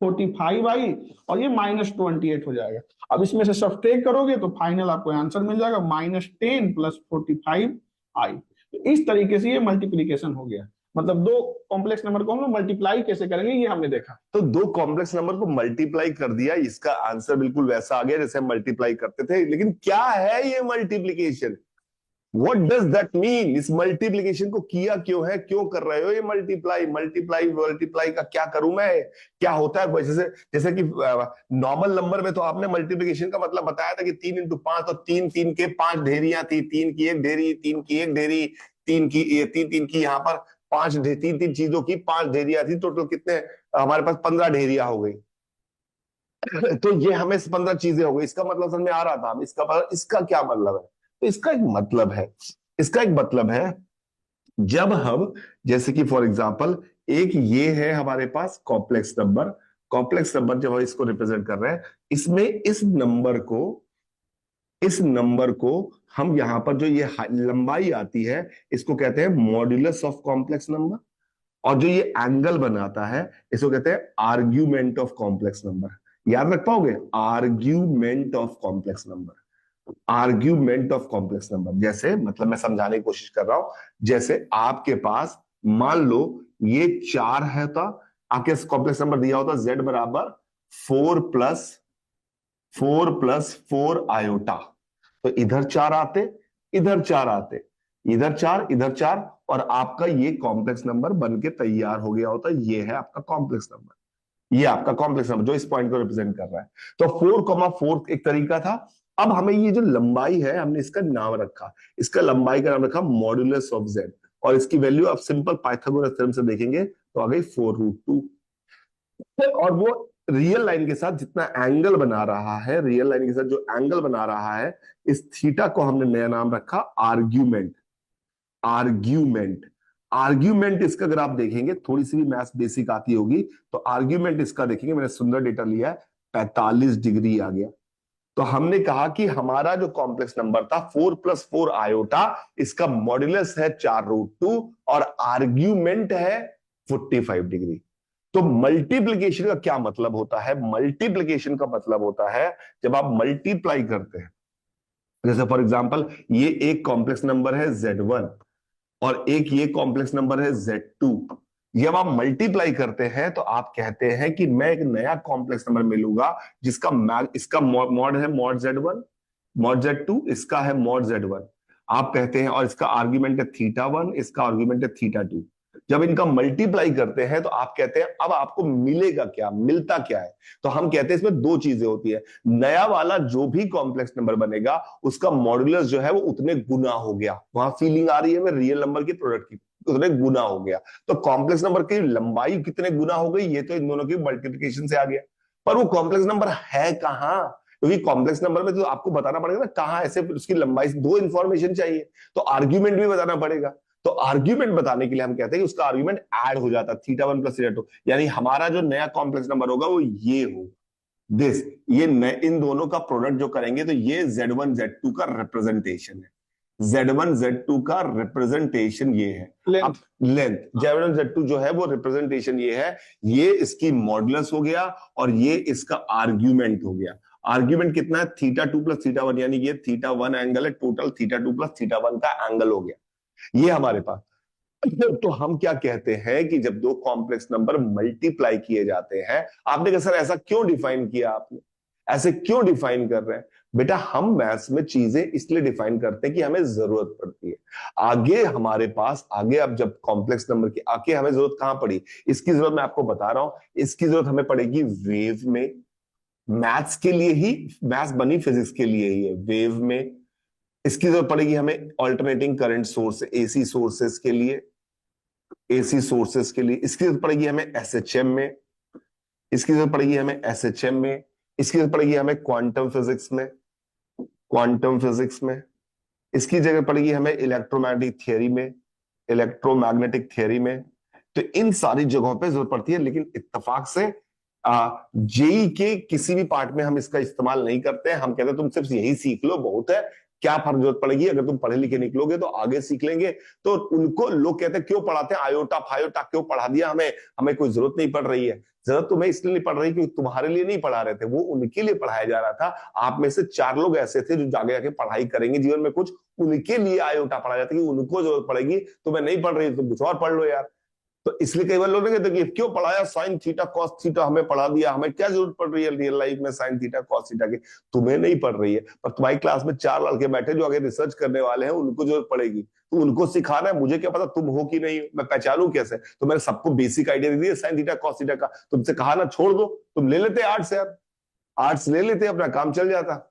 45 आई, और ये -28 हो जाएगा। अब इसमें से सब्ट्रैक्ट करोगे तो फाइनल आपको आंसर मिल जाएगा -10 + 45 आई। तो इस तरीके से ये मल्टीप्लीकेशन हो गया, मतलब दो कॉम्प्लेक्स नंबर को हम लोग मल्टीप्लाई कैसे करेंगे ये हमने देखा। तो दो कॉम्प्लेक्स नंबर को मल्टीप्लाई कर दिया, इसका आंसर बिल्कुल वैसा आ गया जैसे हम मल्टीप्लाई करते थे। लेकिन क्या है ये multiplication, what does that mean, इस मल्टीप्लीकेशन को किया क्यों है, क्यों कर रहे हो ये मल्टीप्लाई, मल्टीप्लाई मल्टीप्लाई का क्या करूं मैं, क्या होता है। जैसे जैसे कि नॉर्मल नंबर में तो आपने मल्टीप्लीकेशन का मतलब बताया था कि 3 × 5, तो 3 3 के 5 ढेरियां थी, 3 की एक ढेरी, 3 की एक ढेरी, 3 की यहाँ पर 5 3 चीजों की 5 ढेरियां थी, टोटल कितने हमारे पास 15 ढेरियां हो गई। तो ये हमें 15 चीजें हो गई, इसका मतलब समझ में आ रहा था। इसका क्या मतलब है, तो इसका एक मतलब है, इसका एक मतलब है जब हम, जैसे कि फॉर एग्जांपल एक ये है हमारे पास कॉम्प्लेक्स नंबर, कॉम्प्लेक्स नंबर जब हम इसको रिप्रेजेंट कर रहे हैं, इसमें इस नंबर को हम यहां पर जो ये लंबाई आती है इसको कहते हैं मॉड्यूलस ऑफ कॉम्प्लेक्स नंबर, और जो ये एंगल बनाता है इसको कहते हैं आर्ग्यूमेंट ऑफ कॉम्प्लेक्स नंबर। याद रख पाओगे, argument of complex number, argument of complex number. जैसे मतलब मैं समझाने की कोशिश कर रहा हूं, जैसे आपके पास मान लो ये 4 है, तो आपके कॉम्प्लेक्स नंबर दिया होता z बराबर 4+4 आयोटा। तो इधर 4 आते, इधर 4 आते, इधर 4, इधर 4, और आपका ये कॉम्प्लेक्स नंबर बन के तैयार हो गया होता। ये है आपका कॉम्प्लेक्स नंबर, ये आपका कॉम्प्लेक्स नंबर जो इस पॉइंट को रिप्रेजेंट कर रहा है। तो 4,4 एक तरीका था। अब हमें ये जो लंबाई है हमने इसका नाम रखा, इसका लंबाई का नाम रखा मॉड्यूलस ऑफ z, और इसकी वैल्यू आप सिंपल पाइथागोरस थ्योरम से देखेंगे तो आ गई 4√2। और वो रियल लाइन के साथ जितना एंगल बना रहा है, रियल लाइन के साथ जो एंगल बना रहा है, इस थीटा को हमने नया नाम रखा आर्ग्यूमेंट। आर्ग्यूमेंट, आर्ग्यूमेंट इसका अगर आप देखेंगे, थोड़ी सी भी मैथ्स बेसिक आती होगी तो आर्ग्यूमेंट इसका देखेंगे, मैंने सुंदर डेटा लिया है, 45 डिग्री आ गया। तो हमने कहा कि हमारा जो कॉम्प्लेक्स नंबर था 4+4 आयोटा, इसका मॉड्यूलस है 4√2 और आर्ग्यूमेंट है 45 डिग्री। तो मल्टीप्लीकेशन का क्या मतलब होता है, मल्टीप्लीकेशन का मतलब होता है जब आप मल्टीप्लाई करते हैं। जैसे फॉर एग्जांपल ये एक कॉम्प्लेक्स नंबर है Z1 और एक ये कॉम्प्लेक्स नंबर है Z2, जब आप मल्टीप्लाई करते हैं तो आप कहते हैं कि मैं एक नया कॉम्प्लेक्स नंबर मिलूंगा जिसका इसका मॉड है मॉड Z1, मॉड Z2, इसका है मॉड Z1, आप कहते हैं, और इसका आर्ग्यूमेंट है θ1, इसका आर्ग्यूमेंट है θ2। जब इनका मल्टीप्लाई करते हैं तो आप कहते हैं अब आपको मिलेगा क्या, मिलता क्या है। तो हम कहते हैं इसमें दो चीजें होती है, नया वाला जो भी कॉम्प्लेक्स नंबर बनेगा उसका मॉड्यूलस जो है वो उतने गुना हो गया, वहां फीलिंग आ रही है मैं रियल नंबर की प्रोडक्ट की, उतने गुना हो गया। तो कॉम्प्लेक्स नंबर की लंबाई कितने गुना हो गई, ये तो इन दोनों की मल्टीप्लिकेशन से आ गया। पर वो कॉम्प्लेक्स नंबर है कहां, क्योंकि कॉम्प्लेक्स नंबर में तो आपको बताना पड़ेगा ना कहां ऐसे उसकी लंबाई, दो इंफॉर्मेशन चाहिए, तो आर्ग्यूमेंट भी बताना पड़ेगा। तो आर्ग्यूमेंट बताने के लिए हम कहते हैं कि उसका आर्ग्यूमेंट ऐड हो जाता है θ1 + θ2, यानी हमारा जो नया कॉम्प्लेक्स नंबर होगा वो ये हो दिस, ये इन दोनों का प्रोडक्ट जो करेंगे तो ये Z1 Z2 का रिप्रेजेंटेशन है, Z1 Z2 का रिप्रेजेंटेशन ये है। अब लेंथ Z1 Z2 जो है वो रिप्रेजेंटेशन ये है, ये इसकी मॉड्यूलस हो गया और ये इसका आर्ग्यूमेंट हो गया। आर्ग्यूमेंट कितना है θ2 + θ1, यानी ये θ1 एंगल है, टोटल θ2 + θ1 का एंगल हो गया ये हमारे पास। तो हम क्या कहते हैं कि जब दो कॉम्प्लेक्स नंबर मल्टीप्लाई किए जाते हैं, आपने कहा सर ऐसा क्यों डिफाइन किया, आपने ऐसे क्यों डिफाइन कर रहे हैं, बेटा हम मैथ्स में चीजें इसलिए डिफाइन करते हैं कि हमें जरूरत पड़ती है। आगे हमारे पास, आगे अब जब कॉम्प्लेक्स नंबर की आगे हमें जरूरत कहां पड़ी, इसकी जरूरत मैं आपको बता रहा हूं। इसकी जरूरत हमें पड़ेगी वेव में। मैथ्स के लिए ही, मैथ्स बनी फिजिक्स के लिए ही है, वेव में। इसकी जरूरत पड़ेगी हमें alternating current source, AC sources के लिए, एसी सोर्सेस के लिए। इसकी जरूरत पड़ेगी हमें एसएचएम में। इसकी जरूरत पड़ेगी हमें एसएचएम में। इसकी जरूरत पड़ेगी हमें क्वांटम फिजिक्स में, क्वांटम फिजिक्स में। इसकी जगह पड़ेगी हमें इलेक्ट्रोमैग्नेटिक थियरी में, इलेक्ट्रोमैग्नेटिक थियरी में। तो इन सारी जगहों पे जरूरत पड़ती है, लेकिन इत्तेफाक से जेई के किसी भी पार्ट में हम इसका इस्तेमाल नहीं करते हैं। हम कहते हैं तुम सिर्फ यही सीख लो, बहुत है, क्या फर्क जरूरत पड़ेगी, अगर तुम पढ़े लिखे निकलोगे तो आगे सीख लेंगे। तो उनको लोग कहते हैं क्यों पढ़ाते हैं, आयोटा फायोटा क्यों पढ़ा दिया हमें, हमें कोई जरूरत नहीं पड़ रही है। जरूरत तुम्हें इसलिए नहीं पड़ रही क्योंकि तुम्हारे लिए नहीं पढ़ा रहे थे, वो उनके लिए पढ़ाया जा रहा था। आप में से 4 लोग ऐसे थे जो जाके जाके पढ़ाई करेंगे जीवन में कुछ, उनके लिए आयोटा पढ़ा जाता है कि उनको जरूरत पड़ेगी, तुम्हें नहीं पढ़ रही तुम कुछ और पढ़ लो यार। तो इसलिए कई बार लोग कहते हैं कि क्यों पढ़ाया साइन थीटा कॉस थीटा, हमें पढ़ा दिया, हमें क्या जरूरत पड़ रही है रियल लाइफ में साइन थीटा कॉस थीटा की। तुम्हें नहीं पढ़ रही है, पर तुम्हारी क्लास में 4 लड़के बैठे जो आगे रिसर्च करने वाले हैं, उनको जरूरत पड़ेगी। तो उनको सिखाना है, मुझे क्या पता तुम हो कि नहीं हो, मैं पहचानूं कैसे। तो मैंने सबको बेसिक आइडिया दे दिया साइन थीटा कॉस थीटा का। तुमसे कहा ना छोड़ दो, तुम ले लेते आर्ट्स यार, आर्ट्स ले लेते, अपना काम चल जाता।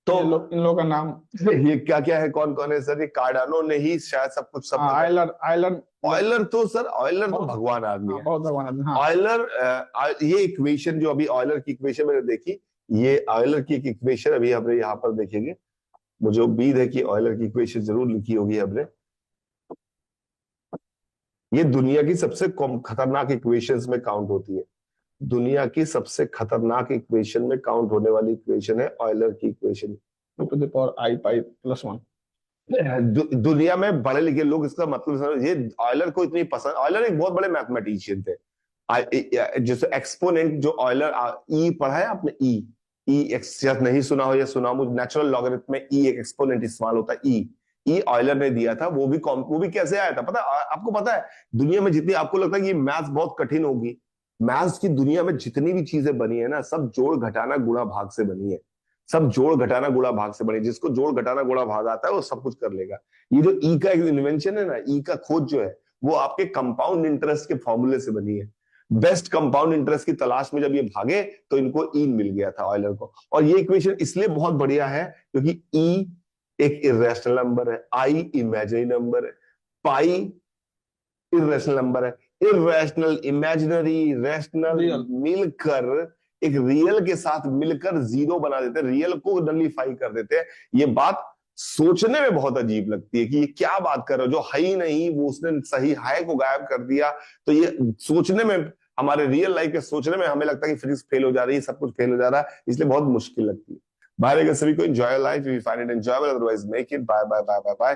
तो इन लोगों का नाम ये क्या क्या है, कौन कौन है सर, ये कार्डानो ने ही शायद सब कुछ सब आयलर आयलर ऑयलर तो सर, ऑयलर तो भगवान आदमी है। बहुत भगवान आदमी। हाँ। ऑयलर, ये इक्वेशन जो अभी ऑयलर की इक्वेशन मैंने देखी, ये ऑयलर की एक इक्वेशन अभी हमने यहाँ पर देखेंगे। मुझे उम्मीद है कि ऑयलर की इक्वेशन जरूर लिखी होगी हमने। ये दुनिया की सबसे खतरनाक इक्वेशंस में काउंट होती है। दुनिया की सबसे खतरनाक इक्वेशन में काउंट होने वाली इक्वेशन है ऑयलर की equation. To the power i pi plus 1। दुनिया में बड़े लिखे लोग इसका मतलब, ये ऑयलर को इतनी पसंद, ऑयलर एक बहुत बड़े मैथमेटिशियन थे। जैसे एक्सपोनेंट जो ऑयलर, ई पढ़ा है आपने, ई ई एक्स, नहीं सुना हो या सुना, मुझे नेचुरल लॉगरिथम में ई एक एक्सपोनेंट इस्तेमाल होता है, ई ऑयलर ने दिया था। वो भी कैसे आया था पता आपको, पता है दुनिया में जितनी, आपको लगता है कि मैथ्स बहुत कठिन होगी, मैथ्स की दुनिया में जितनी भी चीजें बनी है ना, सब जोड़ घटाना गुणा भाग से बनी है। सब जोड़ घटाना गुणा भाग से बनी, जिसको जोड़ घटाना गुणा भाग आता है वो सब कुछ कर लेगा। ये जो ई का एक इन्वेंशन है ना, ई का खोज जो है, वो आपके कंपाउंड इंटरेस्ट के फॉर्मूले से बनी है। बेस्ट कंपाउंड इंटरेस्ट की तलाश में जब ये भागे तो इनको ई मिल गया था ऑयलर को। और ये इक्वेशन इसलिए बहुत बढ़िया है क्योंकि ई एक इरेशनल नंबर है, आई इमेजिनरी नंबर है, पाई इरेशनल नंबर है। इरेशनल, इमेजिनरी, रैशनल मिलकर एक रियल के साथ मिलकर जीरो बना देते हैं, रियल को नलिफाई कर देते हैं। ये बात सोचने में बहुत अजीब लगती है कि ये क्या बात कर रहे हो, जो है ही नहीं वो उसने सही है को गायब कर दिया। तो ये सोचने में, हमारे रियल लाइफ के सोचने में हमें लगता है कि फिजिक्स फेल हो जा रही है, सब कुछ फेल हो जा रहा है, इसलिए बहुत मुश्किल लगती है। बाय सभी को, enjoy life, if you find it enjoyable, otherwise make it. Bye bye bye bye bye.